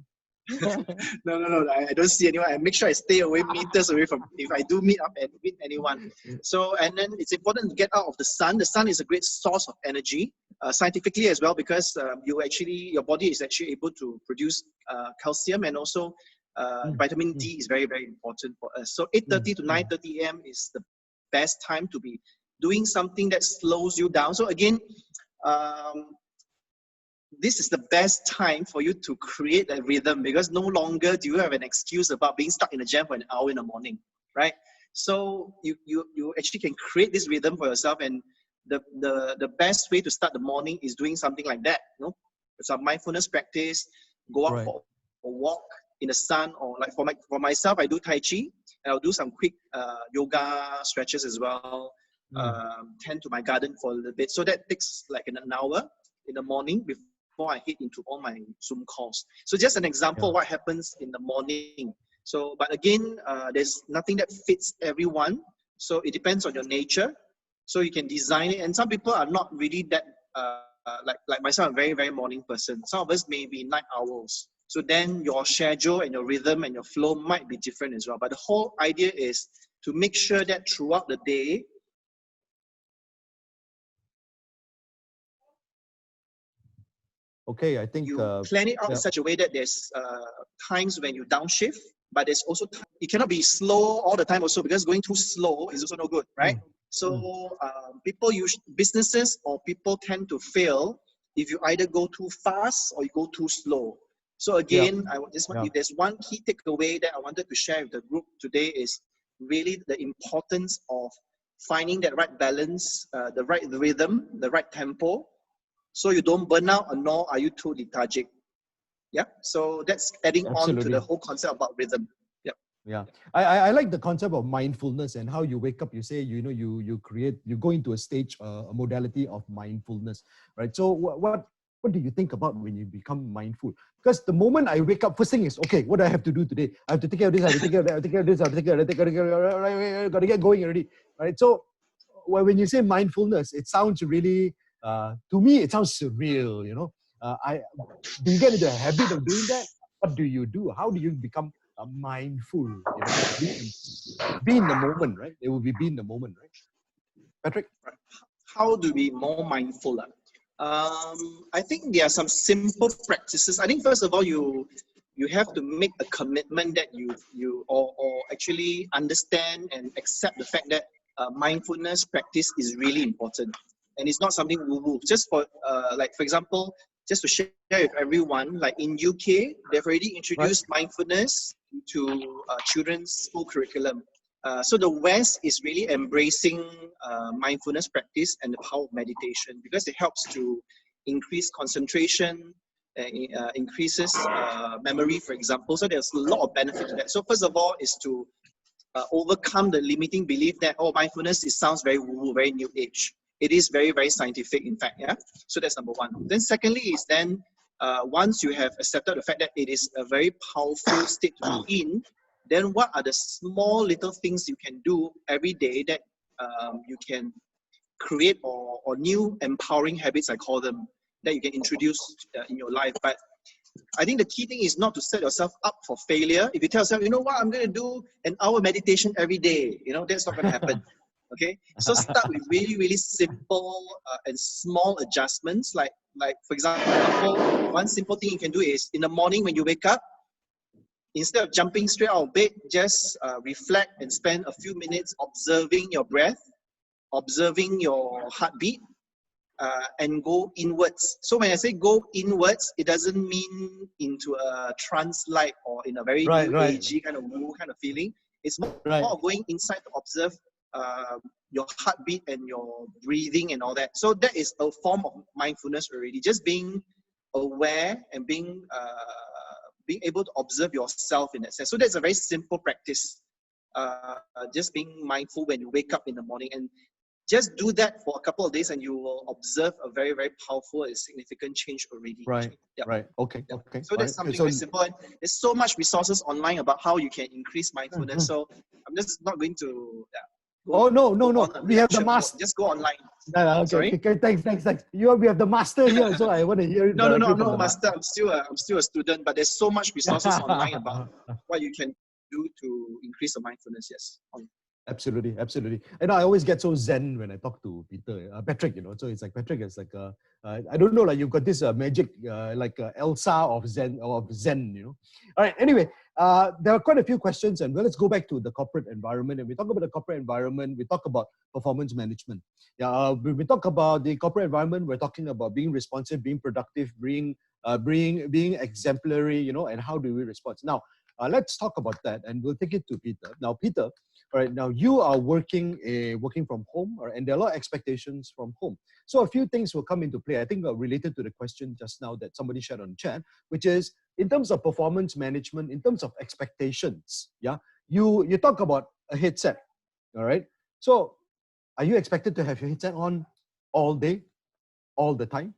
No. I don't see anyone. I make sure I stay away, meters away from, if I do meet up and meet anyone. So, and then it's important to get out of the sun. The sun is a great source of energy, scientifically as well, because your body is actually able to produce calcium, and also vitamin D is very, very important for us. So 8:30 to 9:30 a.m. is the best time to be doing something that slows you down. So again, this is the best time for you to create a rhythm, because no longer do you have an excuse about being stuck in a jam for an hour in the morning, right? So you actually can create this rhythm for yourself, and the best way to start the morning is doing something like that. It's a mindfulness practice. Go out for a walk in the sun, or like for myself, I do Tai Chi, and I'll do some quick yoga stretches as well. Tend to my garden for a little bit. So that takes like an hour in the morning before I head into all my Zoom calls. So just an example of what happens in the morning. So, but again, there's nothing that fits everyone. So it depends on your nature. So you can design it. And some people are not really that, like myself, I'm a very, very morning person. Some of us may be night owls. So then your schedule and your rhythm and your flow might be different as well. But the whole idea is to make sure that throughout the day, okay, I think you plan it out in such a way that there's times when you downshift, but there's also it cannot be slow all the time also, because going too slow is also no good, right? So businesses or people tend to fail if you either go too fast or you go too slow. So again, if there's one key takeaway that I wanted to share with the group today, is really the importance of finding that right balance, the right rhythm, the right tempo, so you don't burn out, nor are you too lethargic. Yeah, so that's adding on to the whole concept about rhythm. Yeah, I like the concept of mindfulness, and how you wake up, you say, you go into a stage, a modality of mindfulness, right? So what do you think about when you become mindful? Because the moment I wake up, first thing is, okay, what do I have to do today? I have to take care of this, I have to take care of that, I have to take care of this, I have to take care of that, got to get going already, right? So when you say mindfulness, it sounds really, to me, it sounds surreal, do you get into a habit of doing that? What do you do? How do you become mindful? Be in the moment, right? It will be in the moment, right? Patrick? How do we be more mindful? I think there are some simple practices. I think first of all, you have to make a commitment that you actually understand and accept the fact that mindfulness practice is really important, and it's not something woo-woo. Just for for example, just to share with everyone, like in UK, they've already introduced mindfulness to children's school curriculum. So the West is really embracing mindfulness practice and the power of meditation because it helps to increase concentration, increases memory, for example. So there's a lot of benefit to that. So first of all is to overcome the limiting belief that, oh, mindfulness, it sounds very woo-woo, very new age. It is very, very scientific, in fact, yeah? So that's number one. Then secondly is then, once you have accepted the fact that it is a very powerful state to be in, then what are the small little things you can do every day that you can create or new empowering habits, I call them, that you can introduce in your life. But I think the key thing is not to set yourself up for failure. If you tell yourself, you know what, I'm going to do an hour meditation every day, you know, that's not going to happen. Okay, so start with really, really simple and small adjustments. Like for example, one simple thing you can do is in the morning when you wake up, instead of jumping straight out of bed, just reflect and spend a few minutes observing your breath, observing your heartbeat, and go inwards. So when I say go inwards, it doesn't mean into a trance-like or in a very new agey kind of woo kind of feeling. It's more of going inside to observe your heartbeat and your breathing and all that. So that is a form of mindfulness already. Just being aware and being able to observe yourself in that sense. So that's a very simple practice. Just being mindful when you wake up in the morning, and just do that for a couple of days and you will observe a very, very powerful and significant change already. Okay. So that's something very simple. And there's so much resources online about how you can increase mindfulness. So I'm just not going to... no. We have the master. Just go online. Okay. Sorry? Okay, thanks. We have the master here, so I want to hear it. No, I'm not master. I'm still a student, but there's so much resources online about what you can do to increase the mindfulness. Yes. Absolutely. And I always get so zen when I talk to Patrick, you know. So it's like Patrick is like I don't know, like you've got this magic like Elsa of Zen, you know. All right. Anyway, there are quite a few questions, and let's go back to the corporate environment. And we talk about the corporate environment. We talk about performance management. When we talk about the corporate environment, we're talking about being responsive, being productive, being exemplary, you know. And how do we respond? Now, let's talk about that, and we'll take it to Peter. Now, Peter. All right, now you are working from home, and there are a lot of expectations from home. So a few things will come into play, I think related to the question just now that somebody shared on chat, which is in terms of performance management, in terms of expectations, you talk about a headset, all right? So are you expected to have your headset on all day, all the time?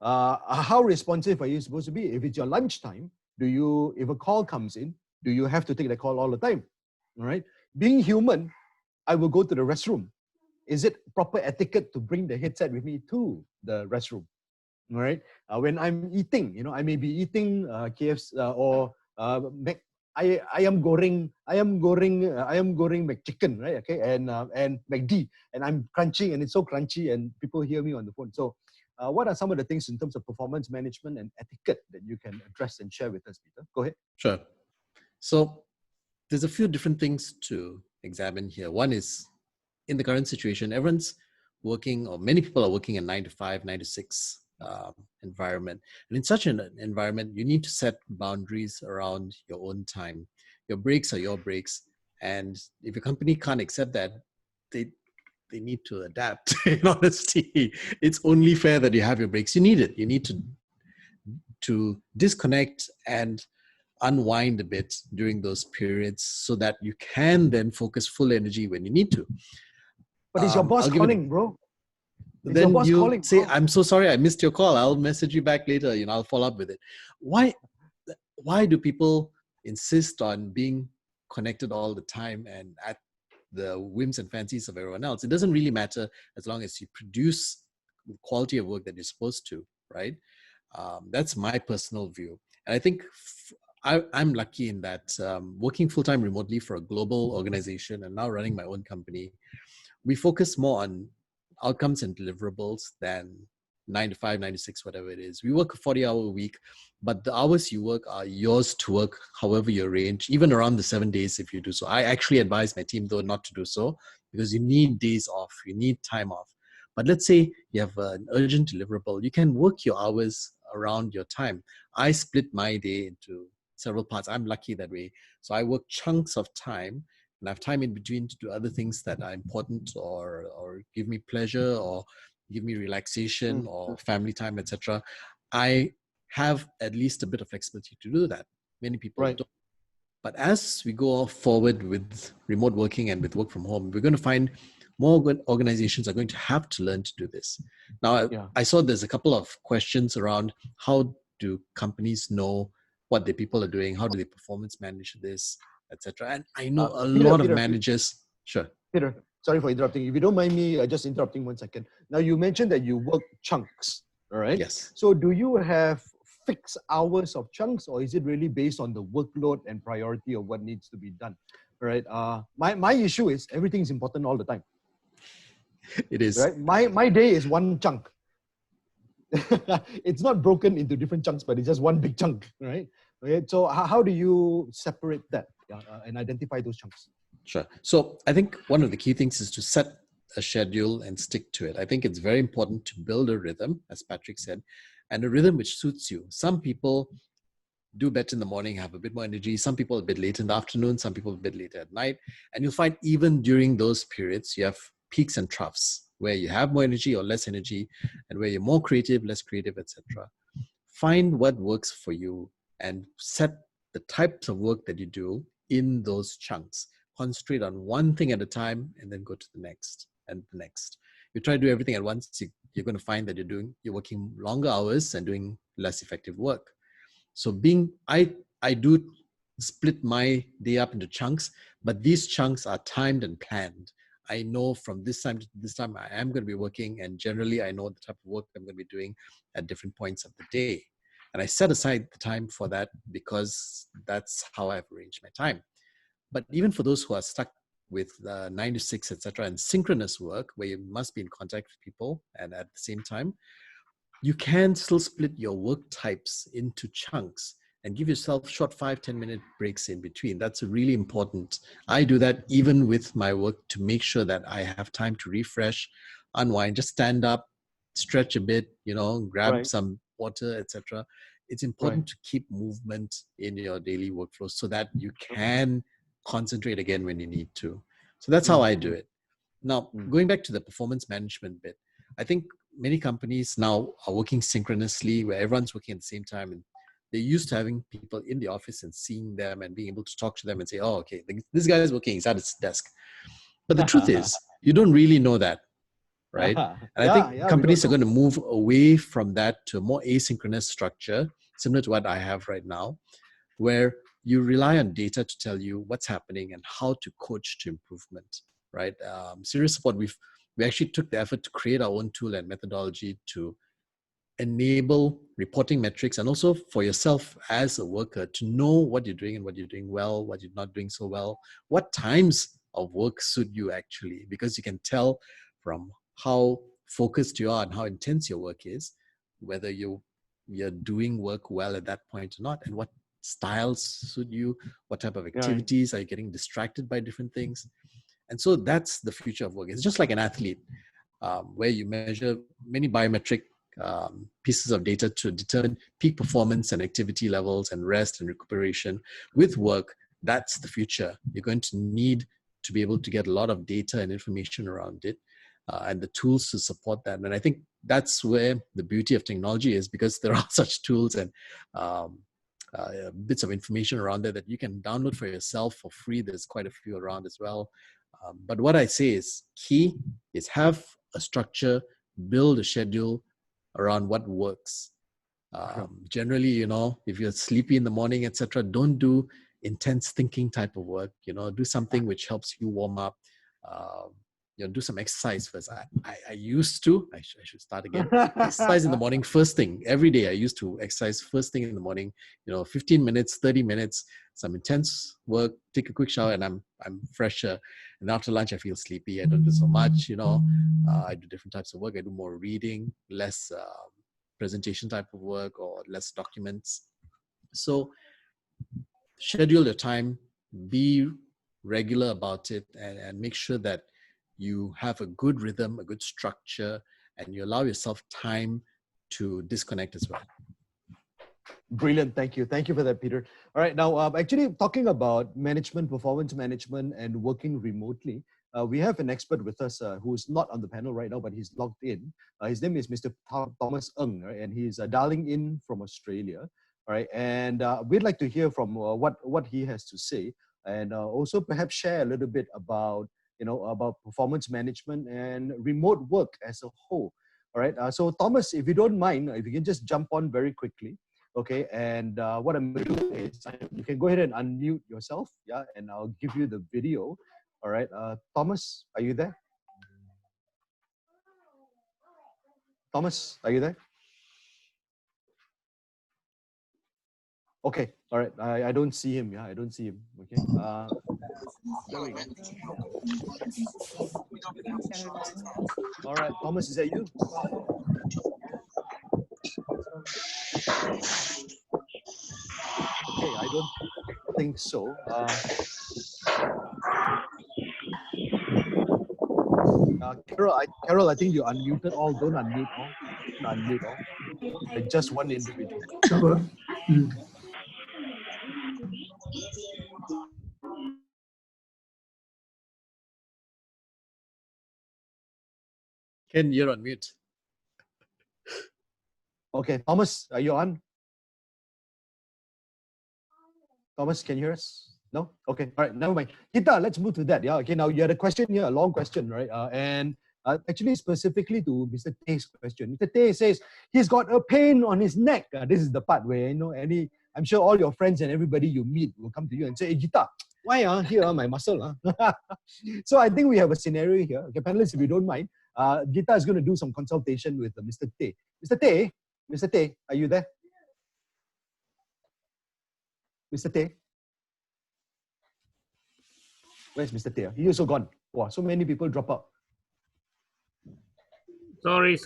How responsive are you supposed to be? If it's your lunchtime, if a call comes in, do you have to take the call all the time, all right? Being human, I will go to the restroom. Is it proper etiquette to bring the headset with me to the restroom? All right. When I'm eating, you know, I may be eating KFC or ayam goreng McChicken, right? Okay, and McD, and I'm crunching, and it's so crunchy, and people hear me on the phone. So, what are some of the things in terms of performance management and etiquette that you can address and share with us, Peter? Go ahead. Sure. So, there's a few different things to examine here. One is, in the current situation, everyone's working, or many people are working in 9 to 5, 9 to 6 environment. And in such an environment, you need to set boundaries around your own time. Your breaks are your breaks. And if your company can't accept that, they need to adapt. In honesty, it's only fair that you have your breaks. You need it. You need to disconnect and unwind a bit during those periods so that you can then focus full energy when you need to. But is your boss calling, bro? Then you say, I'm so sorry, I missed your call. I'll message you back later. You know, I'll follow up with it. Why do people insist on being connected all the time and at the whims and fancies of everyone else? It doesn't really matter as long as you produce the quality of work that you're supposed to, right? That's my personal view. And I think I'm lucky in that working full-time remotely for a global organization and now running my own company, we focus more on outcomes and deliverables than 9 to 5, 9 to 6, whatever it is. We work a 40-hour week, but the hours you work are yours to work however you arrange, even around the 7 days if you do so. I actually advise my team, though, not to do so because you need days off, you need time off. But let's say you have an urgent deliverable. You can work your hours around your time. I split my day into several parts. I'm lucky that way. So I work chunks of time and I have time in between to do other things that are important or give me pleasure or give me relaxation or family time, etc. I have at least a bit of flexibility to do that. Many people Right. don't. But as we go forward with remote working and with work from home, we're going to find more good organizations are going to have to learn to do this. Now, Yeah. I saw there's a couple of questions around how do companies know what their people are doing? How do they performance manage this, etc. And I know a lot of managers. Sure. Peter, sorry for interrupting. If you don't mind me just interrupting 1 second. Now, you mentioned that you work chunks, all right? Yes. So do you have fixed hours of chunks, or is it really based on the workload and priority of what needs to be done? All right. My issue is everything is important all the time. It is. Right. My day is one chunk. It's not broken into different chunks, but it's just one big chunk, right? Okay. So how do you separate that and identify those chunks? Sure. So I think one of the key things is to set a schedule and stick to it. I think it's very important to build a rhythm, as Patrick said, and a rhythm which suits you. Some people do better in the morning, have a bit more energy. Some people a bit late in the afternoon, some people a bit later at night. And you'll find even during those periods, you have peaks and troughs where you have more energy or less energy and where you're more creative, less creative, etc. Find what works for you and set the types of work that you do in those chunks. Concentrate on one thing at a time and then go to the next and the next. You try to do everything at once, you're going to find that you're working longer hours and doing less effective work. So I do split my day up into chunks, but these chunks are timed and planned. I know from this time to this time I am going to be working, and generally I know the type of work I'm going to be doing at different points of the day. And I set aside the time for that because that's how I've arranged my time. But even for those who are stuck with 9 to 6, etc., and synchronous work where you must be in contact with people and at the same time, you can still split your work types into chunks and give yourself short 5-10 minute breaks in between. That's really important. I do that even with my work to make sure that I have time to refresh, unwind, just stand up, stretch a bit, grab some water, etc. It's important to keep movement in your daily workflow so that you can concentrate again when you need to. So that's how I do it. Now, going back to the performance management bit, I think many companies now are working synchronously where everyone's working at the same time, and they're used to having people in the office and seeing them and being able to talk to them and say, oh, okay, this guy is working, he's at his desk. But the truth is, you don't really know that, right? And I think companies are going to move away from that to a more asynchronous structure, similar to what I have right now, where you rely on data to tell you what's happening and how to coach to improvement, right? Serious Support, we actually took the effort to create our own tool and methodology to enable reporting metrics, and also for yourself as a worker to know what you're doing and what you're doing well, what you're not doing so well, what times of work suit you actually, because you can tell from how focused you are and how intense your work is, whether you're doing work well at that point or not, and what styles suit you, what type of activities are you getting distracted by different things. And so that's the future of work. It's just like an athlete, where you measure many biometric pieces of data to determine peak performance and activity levels and rest and recuperation. With work, that's the future. You're going to need to be able to get a lot of data and information around it, and the tools to support that. And I think that's where the beauty of technology is, because there are such tools and bits of information around there that you can download for yourself for free. There's quite a few around as well. But what I say is key is have a structure, build a schedule around what works. Generally, if you're sleepy in the morning, etc., don't do intense thinking type of work. Do something which helps you warm up. Do some exercise first. I used to, I should start again. Exercise in the morning first thing. Every day I used to exercise first thing in the morning, 15 minutes, 30 minutes, some intense work, take a quick shower, and I'm fresher. And after lunch, I feel sleepy. I don't do so much, I do different types of work. I do more reading, less presentation type of work, or less documents. So schedule your time, be regular about it, and make sure that you have a good rhythm, a good structure, and you allow yourself time to disconnect as well. Brilliant. Thank you. Thank you for that, Peter. All right. Now, actually, talking about management, performance management, and working remotely, we have an expert with us who is not on the panel right now, but he's logged in. His name is Mr. Thomas Ng, right? And he's dialing in from Australia. All right. And we'd like to hear from what he has to say, and also perhaps share a little bit about about performance management and remote work as a whole. All right. So Thomas, if you don't mind, if you can just jump on very quickly. Okay, and what I'm going to do is you can go ahead and unmute yourself, yeah, and I'll give you the video. All right, Thomas, are you there? Thomas, are you there? Okay, all right, I don't see him, yeah, I don't see him, okay. There we go. All right, Thomas, is that you? Okay, I don't think so. Carol, I think you unmuted all. Don't unmute all. Don't unmute all. Like just one individual. Ken, you're on mute. Okay, Thomas, are you on? Thomas, can you hear us? No? Okay, all right, never mind. Gita, let's move to that. Yeah, okay, now you had a question here, a long question, right? And actually specifically to Mr. Tay's question. Mr. Tay says he's got a pain on his neck. This is the part where, I'm sure all your friends and everybody you meet will come to you and say, hey, Gita, why here my muscle? So I think we have a scenario here. Okay, panelists, if you don't mind, Gita is going to do some consultation with Mr. Tay. Mr. Tay, are you there? Mr. Tay? Where's Mr. Tay? He also gone. Wow, so many people drop out. Sorry,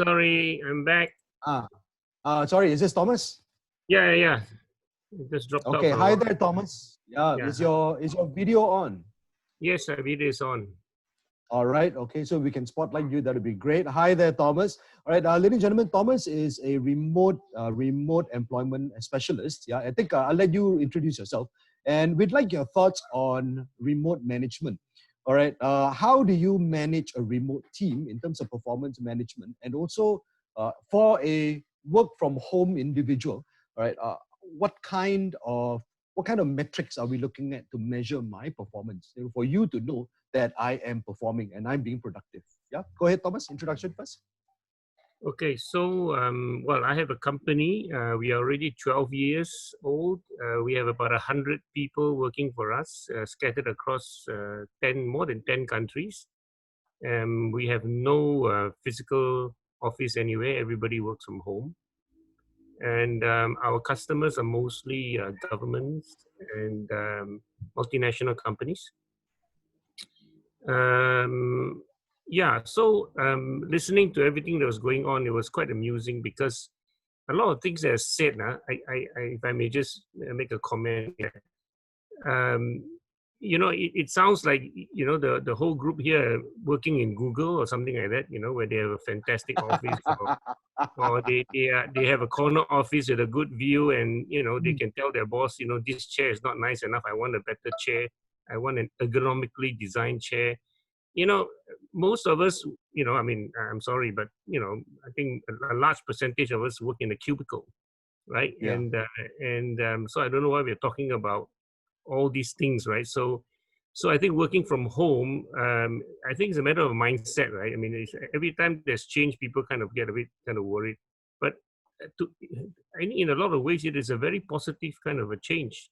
I'm back. Sorry, is this Thomas? Yeah. It just dropped out. Okay, hi there, Thomas. Yeah. Is your video on? Yes, the video is on. All right, okay, so we can spotlight you, that would be great. Hi there, Thomas. All right, ladies and gentlemen, Thomas is a remote employment specialist. Yeah, I think I'll let you introduce yourself. And we'd like your thoughts on remote management. All right, how do you manage a remote team in terms of performance management? And also for a work from home individual, all right, what kind of metrics are we looking at to measure my performance? For you to know that I am performing and I'm being productive. Yeah, go ahead, Thomas. Introduction first. Okay, so well, I have a company. We are already 12 years old. We have about 100 people working for us, scattered across more than 10 countries. We have no physical office anywhere. Everybody works from home. And our customers are mostly governments and multinational companies. So listening to everything that was going on, it was quite amusing because a lot of things that are said, if I may just make a comment here. It sounds like, the whole group here working in Google or something like that, where they have a fantastic office or they have a corner office with a good view and, they can tell their boss, this chair is not nice enough. I want a better chair. I want an ergonomically designed chair. Most of us, I'm sorry, but, I think a large percentage of us work in a cubicle, right? Yeah. So I don't know why we're talking about all these things, right? So I think working from home, I think it's a matter of mindset, right? I mean, every time there's change, people kind of get a bit kind of worried. But in a lot of ways, it is a very positive kind of a change.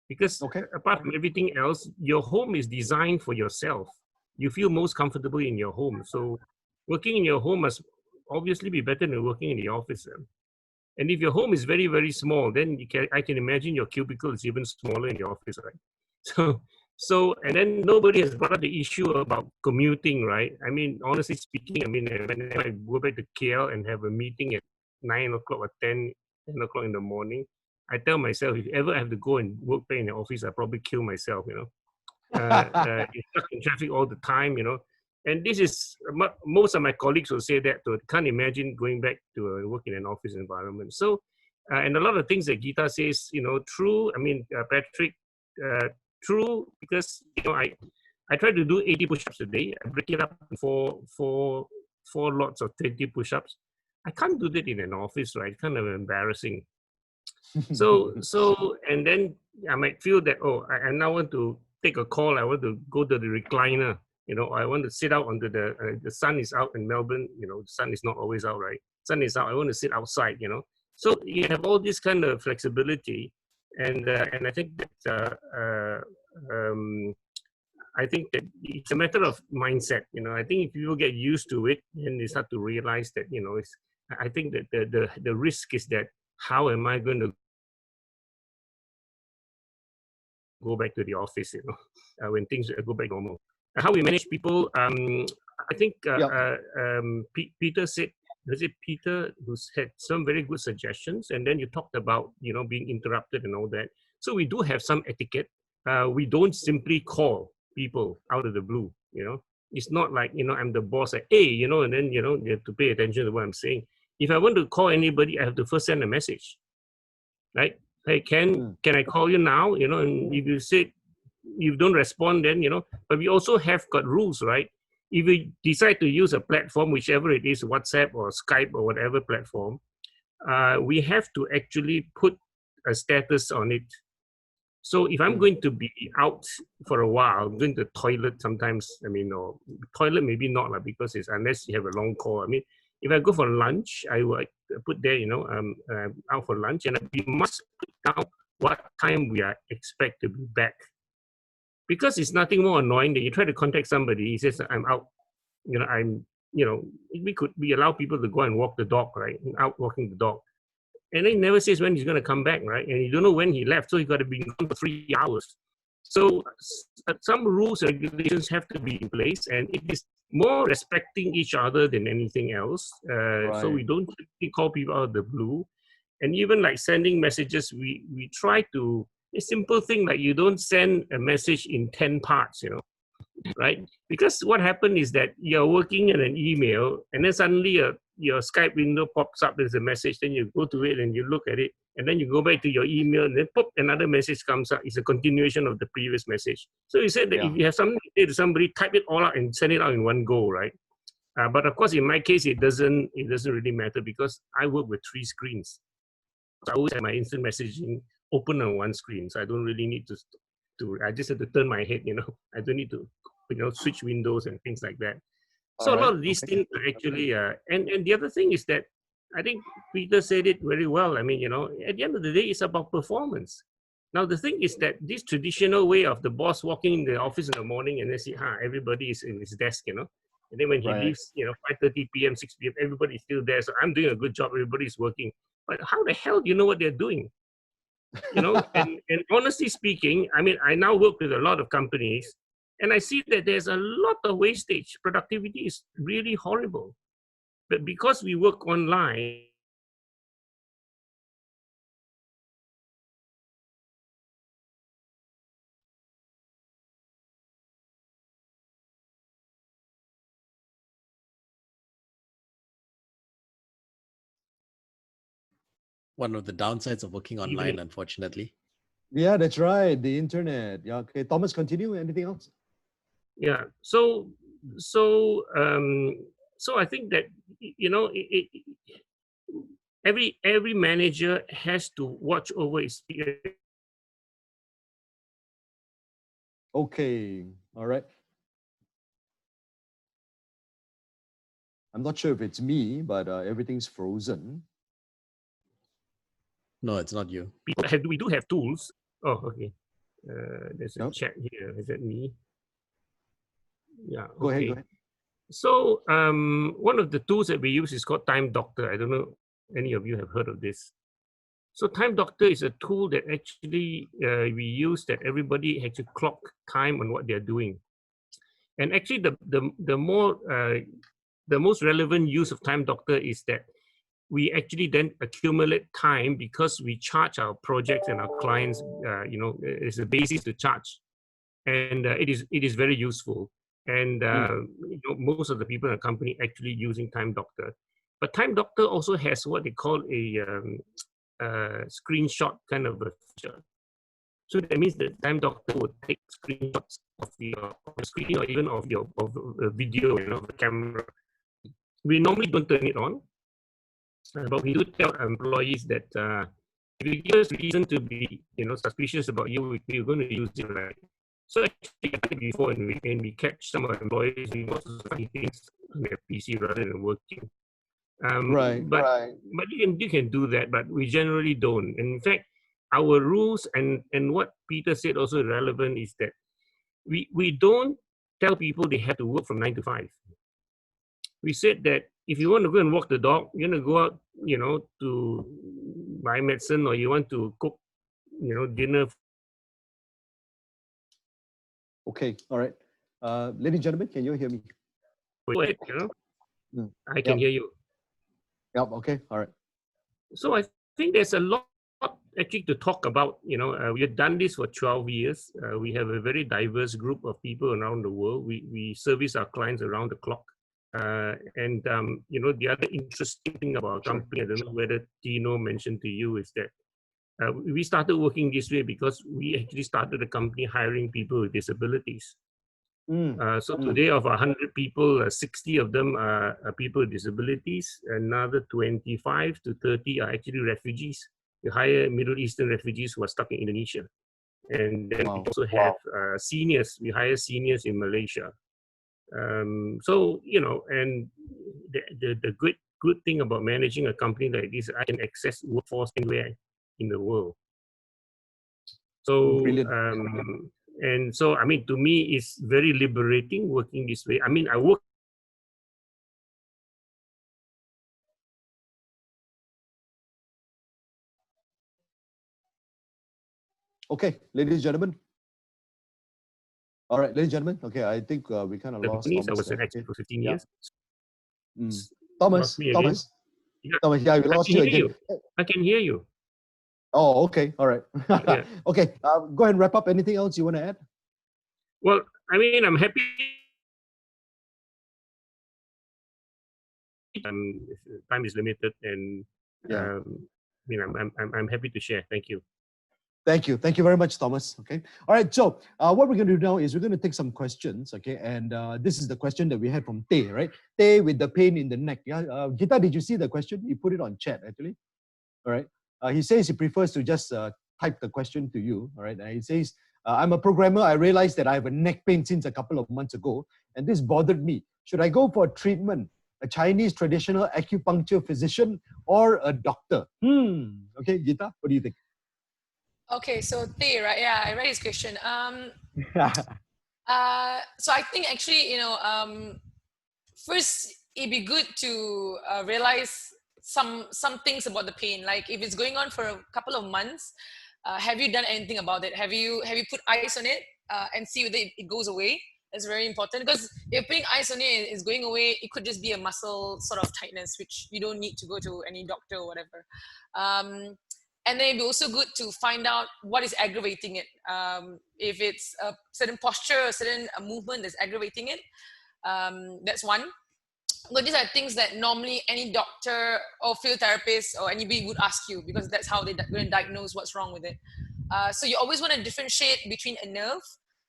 Because apart from everything else, your home is designed for yourself. You feel most comfortable in your home. So working in your home must obviously be better than working in the office. And if your home is very, very small, then I can imagine your cubicle is even smaller in your office, right? So, and then nobody has brought up the issue about commuting, right? I mean, honestly speaking, when I go back to KL and have a meeting at 9 o'clock or 10 o'clock in the morning, I tell myself, if ever I have to go and work back in the office, I'll probably kill myself, you're stuck in traffic all the time, And this is, most of my colleagues will say that, so can't imagine going back to work in an office environment. So And a lot of things that Geeta says, true. I mean, Patrick, true, because I try to do 80 push-ups a day. I break it up in four lots of 20 push-ups. I can't do that in an office, right? Kind of embarrassing. So and then I might feel that, I now want to take a call. I want to go to the recliner. I want to sit out under the sun is out in Melbourne. The sun is not always out, right? Sun is out. I want to sit outside. So you have all this kind of flexibility, and I think that it's a matter of mindset. I think if people get used to it, then they start to realize that I think that the risk is that how am I going to go back to the office? When things go back normal. How we manage people. I think Peter said. Was it Peter who had some very good suggestions? And then you talked about, being interrupted and all that. So we do have some etiquette. We don't simply call people out of the blue, It's not like, I'm the boss, like, hey, and then, you have to pay attention to what I'm saying. If I want to call anybody, I have to first send a message, right? Hey, can I call you now? And if you say, you don't respond, then, but we also have got rules, right? If we decide to use a platform, whichever it is, WhatsApp or Skype or whatever platform, we have to actually put a status on it. So if I'm going to be out for a while, I'm going to the toilet sometimes, or toilet maybe not, because it's unless you have a long call. If I go for lunch, I would put there, out for lunch, and we must put down what time we are expect to be back. Because it's nothing more annoying that you try to contact somebody, he says, I'm out, we allow people to go and walk the dog, right? Out walking the dog. And then he never says when he's going to come back, right? And you don't know when he left, so he's got to be gone for 3 hours. So some rules and regulations have to be in place, and it is more respecting each other than anything else. Right. So we don't call people out of the blue. And even like sending messages, we try to, a simple thing like you don't send a message in 10 parts, right? Because what happened is that you're working in an email and then suddenly your Skype window pops up, there's a message, then you go to it and you look at it, and then you go back to your email and then pop, another message comes up. It's a continuation of the previous message. So you said that if you have something to say to somebody, type it all out and send it out in one go, right? But of course, in my case, it doesn't really matter because I work with 3 screens. So I always have my instant messaging open on one screen, so I don't really need to I just have to turn my head, I don't need to, switch windows and things like that. So a lot of these things are actually, and the other thing is that I think Peter said it very well. At the end of the day, it's about performance. Now, the thing is that this traditional way of the boss walking in the office in the morning and then see, everybody is in his desk, and then when he leaves, 5:30 p.m., 6 p.m., everybody's still there. So I'm doing a good job, everybody's working. But how the hell do you know what they're doing? And honestly speaking, I now work with a lot of companies and I see that there's a lot of wastage. Productivity is really horrible. But because we work online, one of the downsides of working online, unfortunately. Yeah, that's right. The internet. Yeah. Okay. Thomas, continue. Anything else? Yeah. So I think that every manager has to watch over his. Okay. All right. I'm not sure if it's me, but everything's frozen. No, it's not you. We do have tools. Oh, okay. There's a chat here. Is that me? Yeah. Go ahead. So one of the tools that we use is called Time Doctor. I don't know if any of you have heard of this. So Time Doctor is a tool that actually we use that everybody has to clock time on what they're doing. And actually the most relevant use of Time Doctor is that we actually then accumulate time because we charge our projects and our clients, it's a basis to charge. And it is very useful. And most of the people in the company actually using Time Doctor. But Time Doctor also has what they call screenshot kind of a feature. So that means the time doctor would take screenshots of your screen or even of your video, the camera. We normally don't turn it on, but we do tell employees that if you give us reason to be, suspicious about you, we're going to use it, right? So actually, before when we catch some of our employees doing all sorts of funny things on their PC rather than working. But you can do that, but we generally don't. And in fact, our rules and what Peter said also relevant is that we don't tell people they have to work from 9 to 5. We said that if you want to go and walk the dog, you're going to go out, to buy medicine, or you want to cook, dinner. Okay, all right. Ladies and gentlemen, can you hear me? Go ahead, I can hear you. Yep, okay, all right. So I think there's a lot actually to talk about. We've done this for 12 years. We have a very diverse group of people around the world. We service our clients around the clock. The other interesting thing about our company, I don't know whether Tino mentioned to you, is that we started working this way because we actually started the company hiring people with disabilities. So today, of 100 people, 60 of them are people with disabilities. Another 25 to 30 are actually refugees. We hire Middle Eastern refugees who are stuck in Indonesia. And then we also have seniors. We hire seniors in Malaysia. And the good thing about managing a company like this, I can access workforce anywhere in the world. So, and so, I mean, to me, it's very liberating working this way. I mean, I work. Okay, ladies and gentlemen. All right, ladies and gentlemen. Okay, I think we kind of lost Thomas. I was an expert for 15 years. Thomas, Thomas, yeah, we lost you again. I can hear you. Oh, okay, all right. Okay, go ahead and wrap up. Anything else you want to add? Well, I mean, I'm happy. Time is limited, and I'm happy to share. Thank you. Thank you very much, Thomas. Okay, all right. So what we're going to do now is we're going to take some questions. Okay, and this is the question that we had from Tay, right? Tay with the pain in the neck. Yeah, Gita, did you see the question? He put it on chat actually. All right. He says he prefers to just type the question to you. All right. And he says, I'm a programmer. I realized that I have a neck pain since a couple of months ago, and this bothered me. Should I go for a treatment, a Chinese traditional acupuncture physician, or a doctor? Okay, Gita, what do you think? Okay, so Tay, right? Yeah, I read his question. So I think actually, first it'd be good to realize some things about the pain. Like if it's going on for a couple of months, have you done anything about it? Have you put ice on it and see whether it goes away? That's very important, because if putting ice on it is going away, it could just be a muscle sort of tightness, which you don't need to go to any doctor or whatever. And then it'd be also good to find out what is aggravating it. If it's a certain posture, a certain movement that's aggravating it, that's one. But these are things that normally any doctor or physiotherapist or anybody would ask you, because that's how they're going to diagnose what's wrong with it. So you always want to differentiate between a nerve,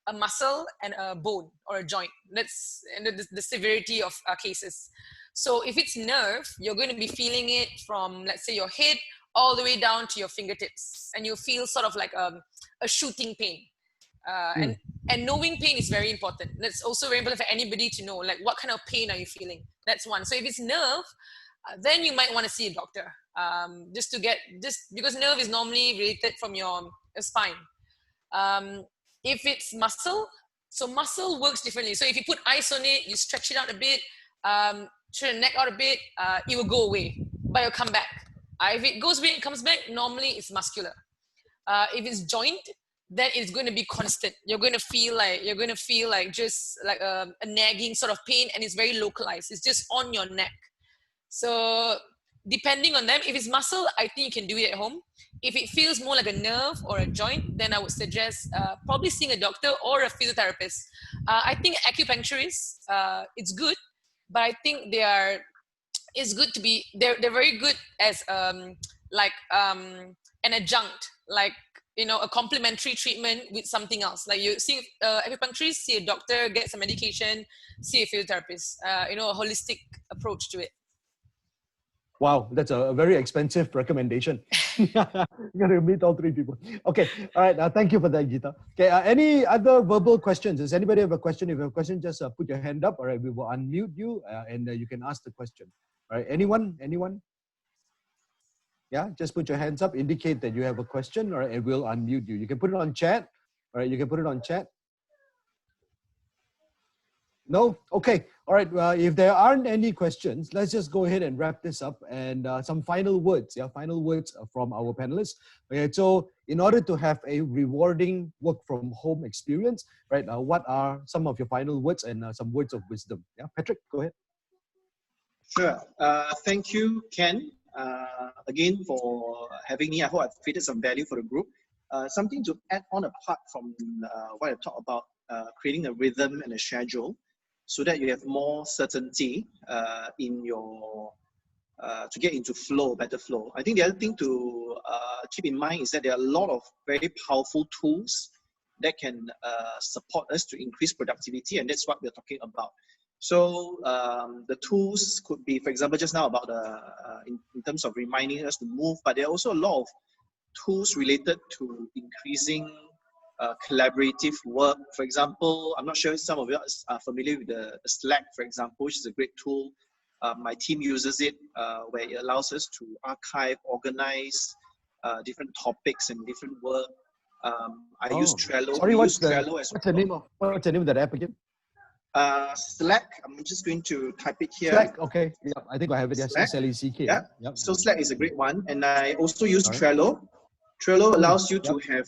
a muscle, and a bone or a joint. That's the severity of cases. So if it's nerve, you're going to be feeling it from, let's say, your head all the way down to your fingertips, and you feel sort of like a shooting pain. And knowing pain is very important. That's also very important for anybody to know, like, what kind of pain are you feeling? That's one. So if it's nerve, then you might want to see a doctor, just because nerve is normally related from your spine. If it's muscle, so muscle works differently. So if you put ice on it, you stretch it out a bit, stretch the neck out a bit, it will go away, but it'll come back. If it goes away and comes back, normally it's muscular. If it's joint, then it's going to be constant. You're going to feel like just like a nagging sort of pain, and it's very localized. It's just on your neck. So depending on them, if it's muscle, I think you can do it at home. If it feels more like a nerve or a joint, then I would suggest probably seeing a doctor or a physiotherapist. I think acupuncturists, it's good, but I think they're very good as like an adjunct, like, you know, a complementary treatment with something else. Like you see acupuncturist, see a doctor, get some medication, see a physiotherapist. You know, a holistic approach to it. Wow, that's a very expensive recommendation. You got to meet all three people. Okay, all right. Thank you for that, Geeta. Okay, any other verbal questions? Does anybody have a question? If you have a question, just put your hand up. All right, we will unmute you and you can ask the question. All right, anyone? Anyone? Yeah, just put your hands up. Indicate that you have a question, all right, and we'll unmute you. You can put it on chat. All right, you can put it on chat. No? Okay. All right. If there aren't any questions, let's just go ahead and wrap this up and some final words. Yeah, final words from our panelists. Okay. So, in order to have a rewarding work from home experience, right? What are some of your final words and some words of wisdom? Yeah, Patrick, go ahead. Sure. Thank you, Ken, again for having me. I hope I've created some value for the group. Something to add on apart from what I talked about, creating a rhythm and a schedule, so that you have more certainty in your to get into flow, better flow. I think the other thing to keep in mind is that there are a lot of very powerful tools that can support us to increase productivity, and that's what we're talking about. So the tools could be, for example, just now about in terms of reminding us to move, but there are also a lot of tools related to increasing collaborative work. For example, I'm not sure if some of you are familiar with the Slack, for example, which is a great tool. My team uses it where it allows us to archive, organize different topics and different work. I use Trello. Sorry, what's the name of that app again? Slack. I'm just going to type it here. Slack, okay. Yeah, I think I have it. Yes, SLECK. Yeah. Yep. So Slack is a great one, and I also use Trello. Trello allows you to have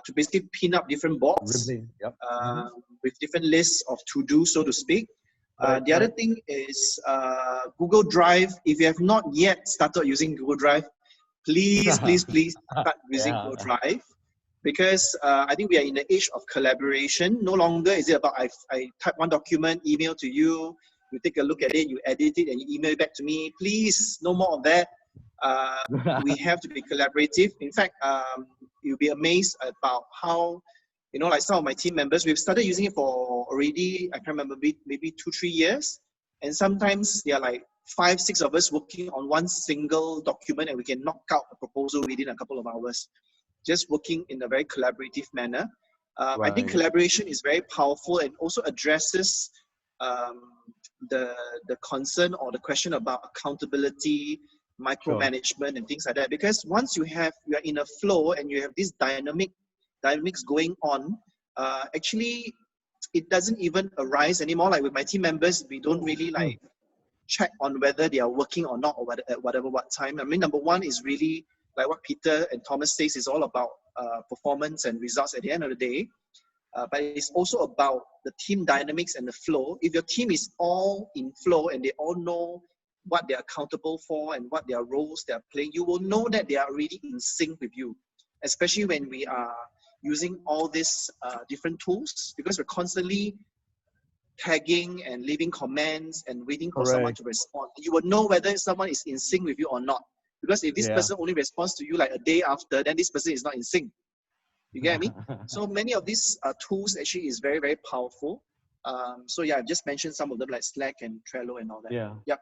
to basically pin up different boards with different lists of to-do, so to speak. The other thing is Google Drive. If you have not yet started using Google Drive, please start using Google Drive, because I think we are in the age of collaboration. No longer is it about I type one document, email to you, you take a look at it, you edit it, and you email it back to me. Please, no more of that. We have to be collaborative. In fact, you'll be amazed about how, you know, like some of my team members, we've started using it for already, I can't remember, maybe 2-3 years. And sometimes there are like 5-6 of us working on one single document, and we can knock out a proposal within a couple of hours, just working in a very collaborative manner. I think collaboration is very powerful and also addresses the concern or the question about accountability, micromanagement, and things like that. Because once you are in a flow and you have this dynamics going on, actually it doesn't even arise anymore. Like with my team members, we don't really like check on whether they are working or not, or at what time. I mean, number one is really like what Peter and Thomas says, is all about performance and results at the end of the day. But it's also about the team dynamics and the flow. If your team is all in flow and they all know what they're accountable for and what their roles they're playing, you will know that they are really in sync with you, especially when we are using all these different tools, because we're constantly tagging and leaving comments and waiting for someone to respond. You will know whether someone is in sync with you or not. Because if this person only responds to you like a day after, then this person is not in sync. You get me? So many of these tools actually is very, very powerful. So yeah, I've just mentioned some of them like Slack and Trello and all that. Yeah. Yep.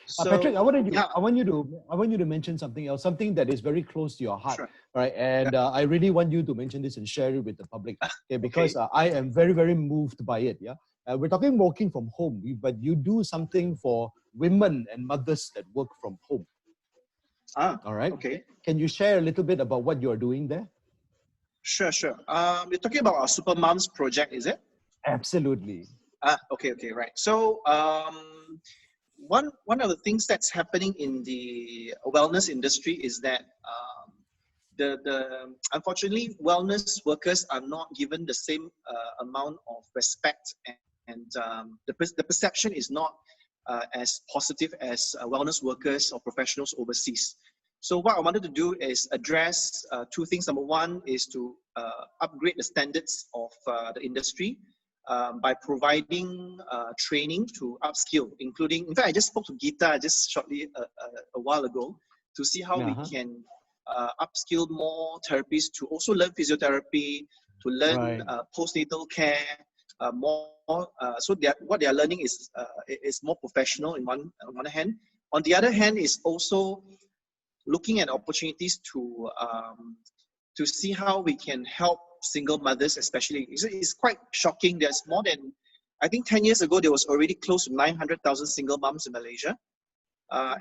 So, Patrick, I want you to mention something else, something that is very close to your heart, right? And I really want you to mention this and share it with the public, okay? Because I am very, very moved by it. Yeah, we're talking working from home, but you do something for women and mothers that work from home. All right. Okay. Can you share a little bit about what you are doing there? Sure. You're talking about our Super Moms project, is it? Absolutely. Okay, right. So one of the things that's happening in the wellness industry is that unfortunately wellness workers are not given the same amount of respect, and the perception is not as positive as wellness workers or professionals overseas. So what I wanted to do is address two things. Number one is to upgrade the standards of the industry by providing training to upskill, including, in fact, I just spoke to Geeta just shortly a while ago to see how we Uh-huh. can upskill more therapists to also learn physiotherapy, to learn Right. postnatal care more. So what they are learning is more professional on one hand. On the other hand, is also looking at opportunities to see how we can help single mothers, especially. It's quite shocking. There's more than, I think 10 years ago, there was already close to 900,000 single moms in Malaysia.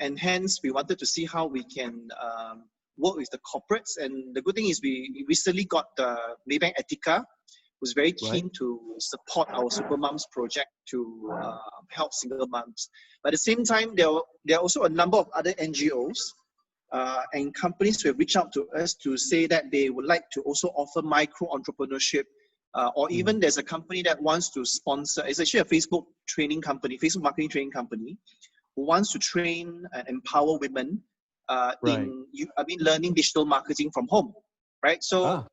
And hence, we wanted to see how we can work with the corporates. And the good thing is we recently got Maybank Etika, who's very keen to support our Super Mums project to help single moms. But at the same time, there are also a number of other NGOs and companies who have reached out to us to say that they would like to also offer micro entrepreneurship, or even there's a company that wants to sponsor. It's actually a Facebook training company, Facebook marketing training company, who wants to train and empower women in learning digital marketing from home. Right. So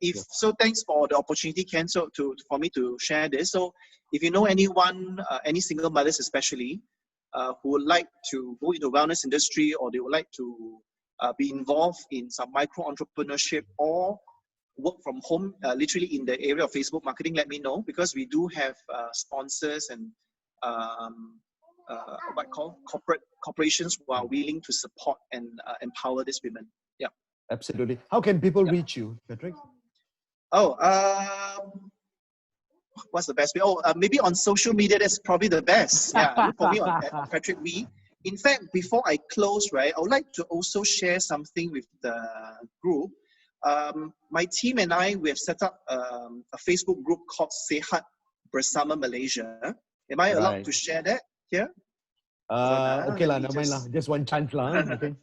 thanks for the opportunity, Ken. So for me to share this. So if you know anyone, any single mothers especially, who would like to go into the wellness industry, or they would like to be involved in some micro entrepreneurship or work from home, literally in the area of Facebook marketing, let me know, because we do have sponsors and corporations who are willing to support and empower these women. Yeah. Absolutely. How can people reach you, Patrick? What's the best way? Maybe on social media, that's probably the best. Yeah, look for me on Patrick Wee. In fact, before I close, right, I would like to also share something with the group. My team and I, we have set up a Facebook group called Sehat Bersama Malaysia. Am I allowed to share that here? Okay lah, never mind lah. Just one chance lah. Okay.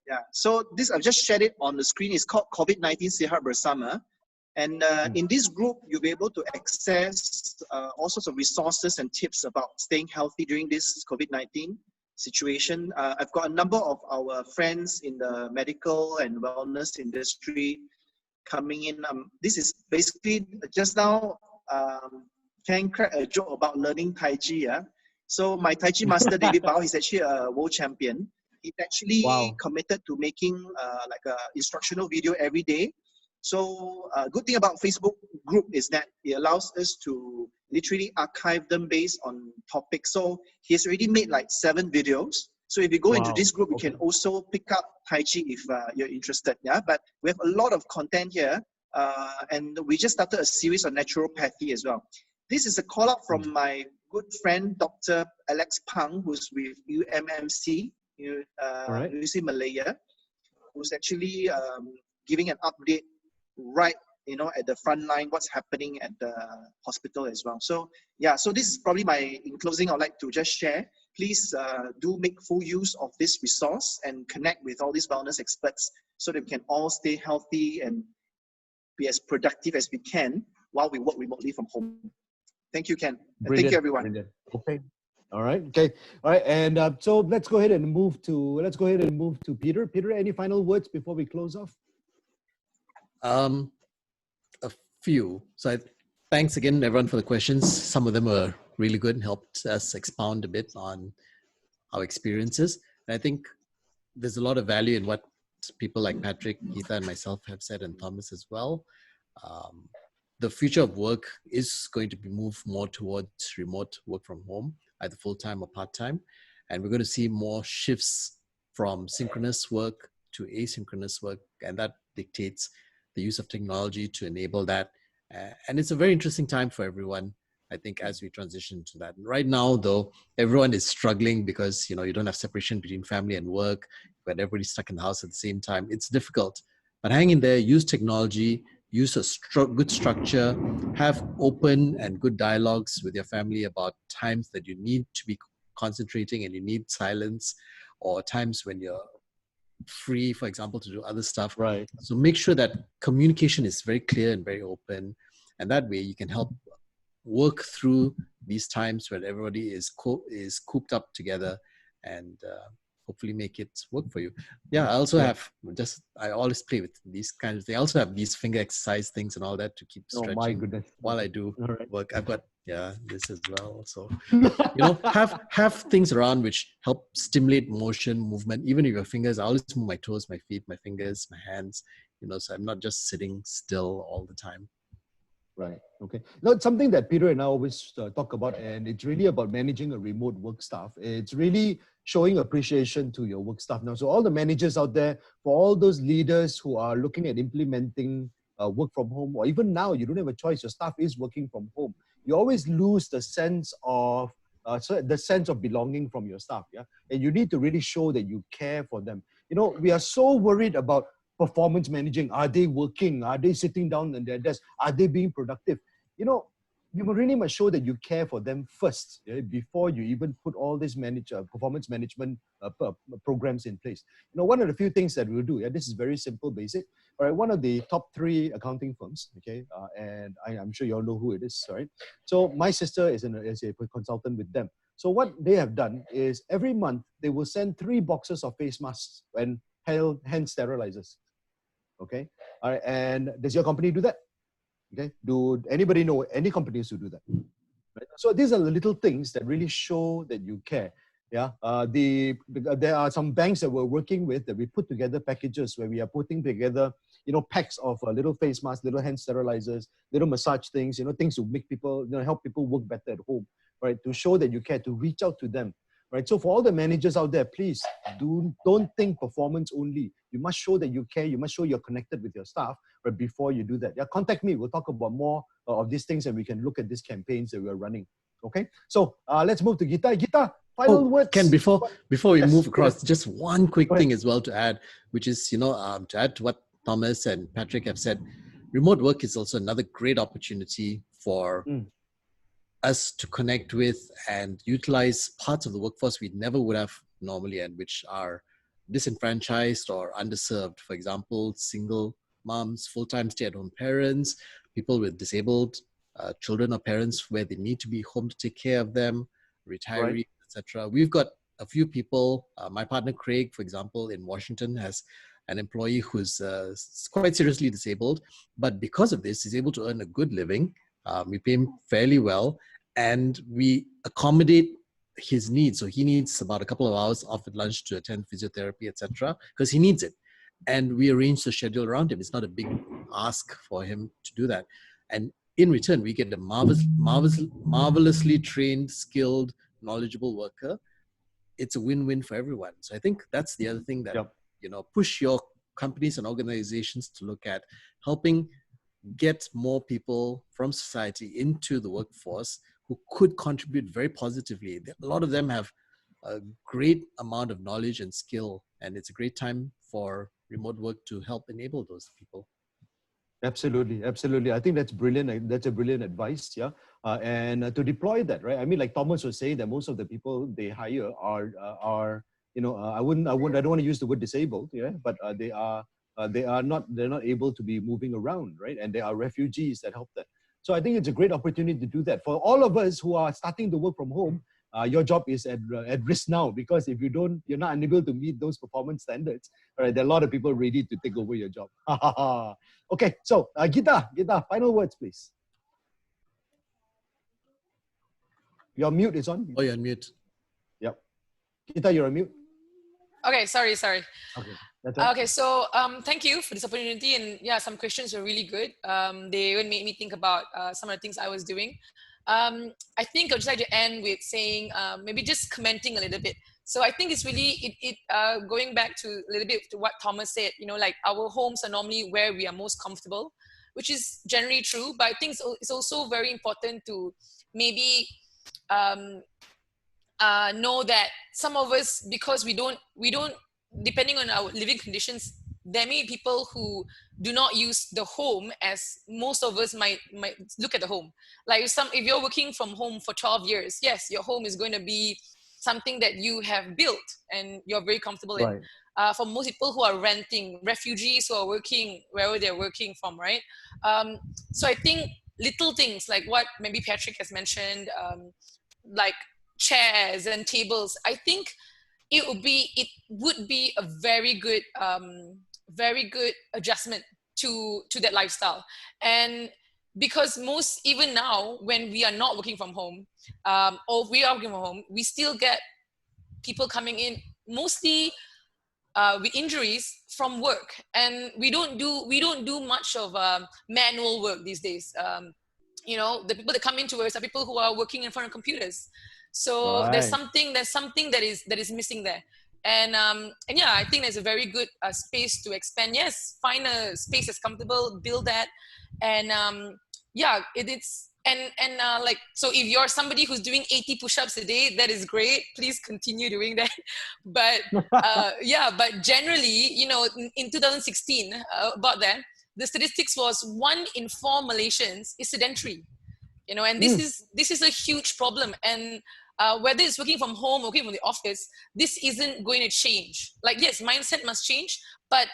Yeah, so this, I've just shared it on the screen. It's called COVID-19 Sehat Bersama. And in this group, you'll be able to access all sorts of resources and tips about staying healthy during this COVID-19 situation. I've got a number of our friends in the medical and wellness industry coming in. This is basically just now, can crack a joke about learning Tai Chi. Yeah? So my Tai Chi master, David Bao, is actually a world champion. He's actually committed to making like an instructional video every day. So good thing about Facebook group is that it allows us to literally archive them based on topics. So he has already made like 7 videos. So if you go into this group, you can also pick up Tai Chi if you're interested. Yeah, but we have a lot of content here, and we just started a series on naturopathy as well. This is a call out from my good friend, Dr. Alex Pang, who's with UMMC, UC Malaya, who's actually giving an update right, at the front line, what's happening at the hospital as well. So yeah, so this is probably in closing, I'd like to just share. Please do make full use of this resource and connect with all these wellness experts so that we can all stay healthy and be as productive as we can while we work remotely from home. Thank you, Ken. And thank you, everyone. Brilliant. Okay. All right. Okay. All right. And so let's go ahead and move to Peter. Peter, any final words before we close off? A few. So thanks again, everyone, for the questions. Some of them were really good and helped us expound a bit on our experiences. And I think there's a lot of value in what people like Patrick, Geeta, and myself have said, and Thomas as well. The future of work is going to be moved more towards remote work from home, either full-time or part-time. And we're going to see more shifts from synchronous work to asynchronous work. And that dictates the use of technology to enable that. And it's a very interesting time for everyone, I think, as we transition to that. Right now, though, everyone is struggling because, you don't have separation between family and work, but everybody's stuck in the house at the same time. It's difficult. But hang in there, use technology, use a good structure, have open and good dialogues with your family about times that you need to be concentrating and you need silence, or times when you're free, for example, to do other stuff. Right. So make sure that communication is very clear and very open. And that way you can help work through these times where everybody is cooped up together and hopefully make it work for you. Yeah, I also have I always play with these kinds of things. I also have these finger exercise things and all that to keep stretching while I do work. I've got yeah, this as well. So, you know, have things around which help stimulate motion, movement. Even if your fingers, I always move my toes, my feet, my fingers, my hands. You know, so I'm not just sitting still all the time. Right. Okay. No, it's something that Peter and I always talk about, and it's really about managing a remote work staff. It's really showing appreciation to your work staff now. So all the managers out there, for all those leaders who are looking at implementing work from home, or even now you don't have a choice, your staff is working from home. You always lose the sense of belonging from your staff. Yeah, and you need to really show that you care for them. You know, we are so worried about performance managing. Are they working? Are they sitting down in their desk? Are they being productive? You know, you really must show that you care for them first, before you even put all these performance management programs in place. You know, one of the few things that we'll do, this is very simple, basic. All right, one of the top 3 accounting firms, okay, and I'm sure you all know who it is, right? So my sister is a consultant with them. So what they have done is every month they will send 3 boxes of face masks and hand sterilizers. Okay. All right. And does your company do that? Okay. Do anybody know any companies who do that? Right? So these are the little things that really show that you care. Yeah. There are some banks that we're working with that we put together packages where we are putting together, you know, packs of little face masks, little hand sterilizers, little massage things, you know, things to make people, you know, help people work better at home, right? To show that you care, to reach out to them. Right. So for all the managers out there, please don't think performance only. You must show that you care. You must show you're connected with your staff. But before you do that, yeah, contact me. We'll talk about more of these things, and we can look at these campaigns that we're running. Okay. So let's move to Gita. Gita, final words. Ken, before we move across, yes. just one quick thing as well to add, which is, you know, to add to what Thomas and Patrick have said, remote work is also another great opportunity for us to connect with and utilize parts of the workforce we never would have normally, and which are disenfranchised or underserved. For example, single moms, full-time stay-at-home parents, people with disabled children or parents where they need to be home to take care of them, retirees, Right. etc. We've got a few people. My partner Craig, for example, in Washington, has an employee who's quite seriously disabled, but because of this, is able to earn a good living. We pay him fairly well, and we accommodate his needs. So he needs about a couple of hours off at lunch to attend physiotherapy, etc., because he needs it. And we arrange the schedule around him. It's not a big ask for him to do that. And in return, we get a marvelously trained, skilled, knowledgeable worker. It's a win-win for everyone. So I think that's the other thing that, you know, push your companies and organizations to look at, helping get more people from society into the workforce who could contribute very positively. A lot of them have a great amount of knowledge and skill, and it's a great time for remote work to help enable those people. Absolutely, absolutely. I think that's brilliant. That's a brilliant advice. Yeah, and to deploy that, right? I mean, like Thomas was saying, that most of the people they hire are you know, I don't want to use the word disabled, yeah, but they're not able to be moving around, right? And they are refugees that help that. So I think it's a great opportunity to do that for all of us who are starting to work from home. Your job is at risk now, because if you're not unable to meet those performance standards, all right, there are a lot of people ready to take over your job. Okay, so Gita, final words, please. Your mute is on. Oh, you're on mute. Yep. Gita, you're on mute. Okay, sorry. Okay. That's right. Okay, so thank you for this opportunity, and yeah, some questions were really good. They even made me think about some of the things I was doing. I think I'd just like to end with saying, maybe just commenting a little bit. So I think it's really, going back to a little bit to what Thomas said, you know, like our homes are normally where we are most comfortable, which is generally true, but I think it's also very important to maybe know that some of us, because we don't, depending on our living conditions, there may be people who do not use the home as most of us might look at the home. Like if you're working from home for 12 years, yes, your home is going to be something that you have built and you're very comfortable in. For most people who are renting, refugees who are working wherever they're working from, right? So I think little things like what maybe Patrick has mentioned, like chairs and tables, I think it would be a very good adjustment to that lifestyle. And because even now, when we are not working from home, or we are working from home, we still get people coming in mostly with injuries from work, and we don't do much of manual work these days. The people that come into us are people who are working in front of computers. So Right. there's something that is missing there. And yeah, I think there's a very good space to expand. Yes, find a space that's comfortable, build that, and yeah, it's like, so if you're somebody who's doing 80 push-ups a day, that is great. Please continue doing that. But yeah, but generally, in 2016, about that, the statistics was 1 in 4 Malaysians is sedentary. And this is a huge problem. And whether it's working from home or working from the office, this isn't going to change. Like, yes, mindset must change, but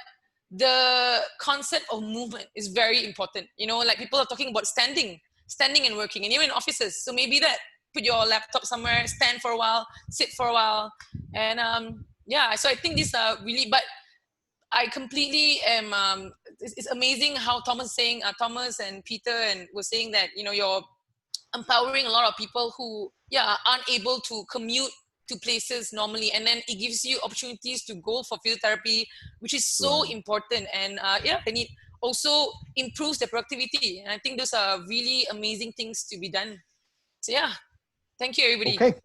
the concept of movement is very important. Like, people are talking about standing and working, and even in offices. So maybe that, put your laptop somewhere, stand for a while, sit for a while. And yeah, so I think these are really, but I completely am, it's amazing how Thomas and Peter and was saying that, you're empowering a lot of people who aren't able to commute to places normally, and then it gives you opportunities to go for physiotherapy, which is so important. And and it also improves their productivity, and I think those are really amazing things to be done. So yeah, thank you, everybody. Okay.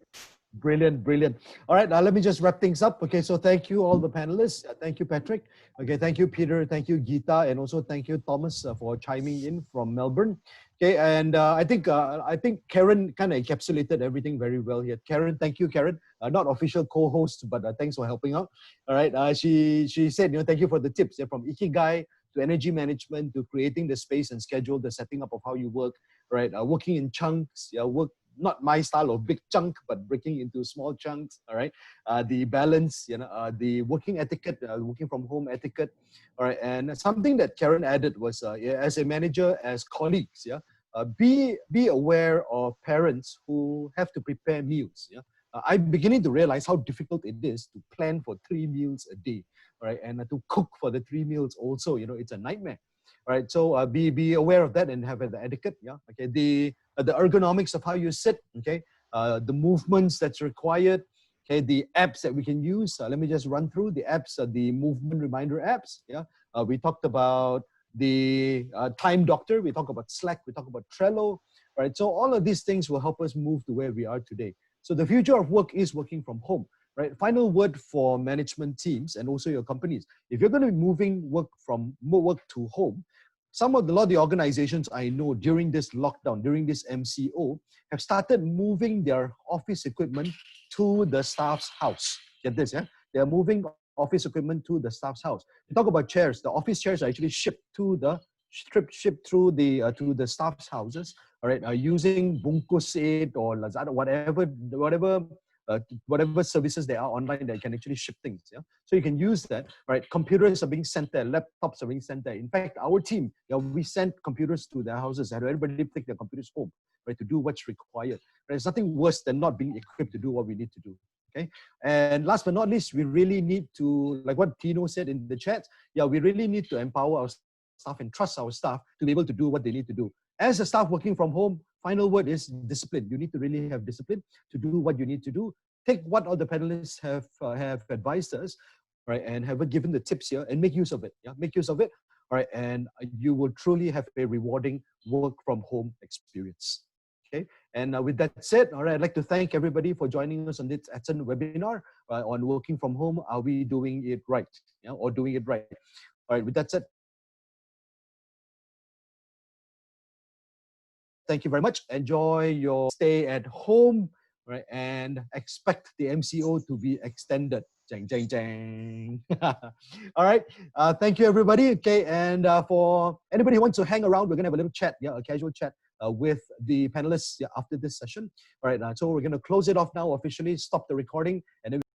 Brilliant. All right, now let me just wrap things up. Okay, so thank you all the panelists. Thank you, Patrick. Okay, thank you, Peter. Thank you, Geeta, and also thank you, Thomas, for chiming in from Melbourne. Okay, and I think Karen kind of encapsulated everything very well here. Karen, thank you, Karen. Not official co-host, but thanks for helping out. All right, she said, thank you for the tips from Ikigai to energy management to creating the space and schedule, the setting up of how you work. Right, working in chunks. Not my style of big chunk, but breaking into small chunks. All right, the balance, the working etiquette, working from home etiquette. All right, and something that Karen added was, as a manager, as colleagues, be aware of parents who have to prepare meals. I'm beginning to realize how difficult it is to plan for 3 meals a day. All right, and to cook for the 3 meals also. It's a nightmare. All right, so be aware of that and have the etiquette. Okay, the ergonomics of how you sit. Okay, the movements that's required. Okay, the apps that we can use. Let me just run through the apps. The movement reminder apps. We talked about the Time Doctor. We talked about Slack. We talked about Trello. Right, so all of these things will help us move to where we are today. So the future of work is working from home. Right. Final word for management teams and also your companies. If you're going to be moving work to home, a lot of the organizations I know during this lockdown, during this MCO, have started moving their office equipment to the staff's house. Get this, yeah? They're moving office equipment to the staff's house. We talk about chairs. The office chairs are actually shipped through the staff's houses. All right, using Bungkus8 or Lazada, whatever services there are online that can actually ship things. So you can use that. Right, computers are being sent there, laptops are being sent there. In fact, our team, we sent computers to their houses. Had everybody take their computers home, right, to do what's required. Right? There's nothing worse than not being equipped to do what we need to do. Okay, and last but not least, we really need to, like what Tino said in the chat, we really need to empower our staff and trust our staff to be able to do what they need to do. As a staff working from home, final word is discipline. You need to really have discipline to do what you need to do. Take what all the panelists have advised us, right, and have given the tips here, and make use of it. Make use of it, all right, and you will truly have a rewarding work from home experience. Okay, and with that said, all right, I'd like to thank everybody for joining us on this Adsson webinar on working from home. Are we doing it right? Or doing it right? All right, with that said, thank you very much. Enjoy your stay at home, right? And expect the MCO to be extended. Jang, jang, jang. All right. Thank you, everybody. Okay. And for anybody who wants to hang around, we're going to have a little chat, a casual chat with the panelists after this session. All right. So we're going to close it off now officially, stop the recording, and then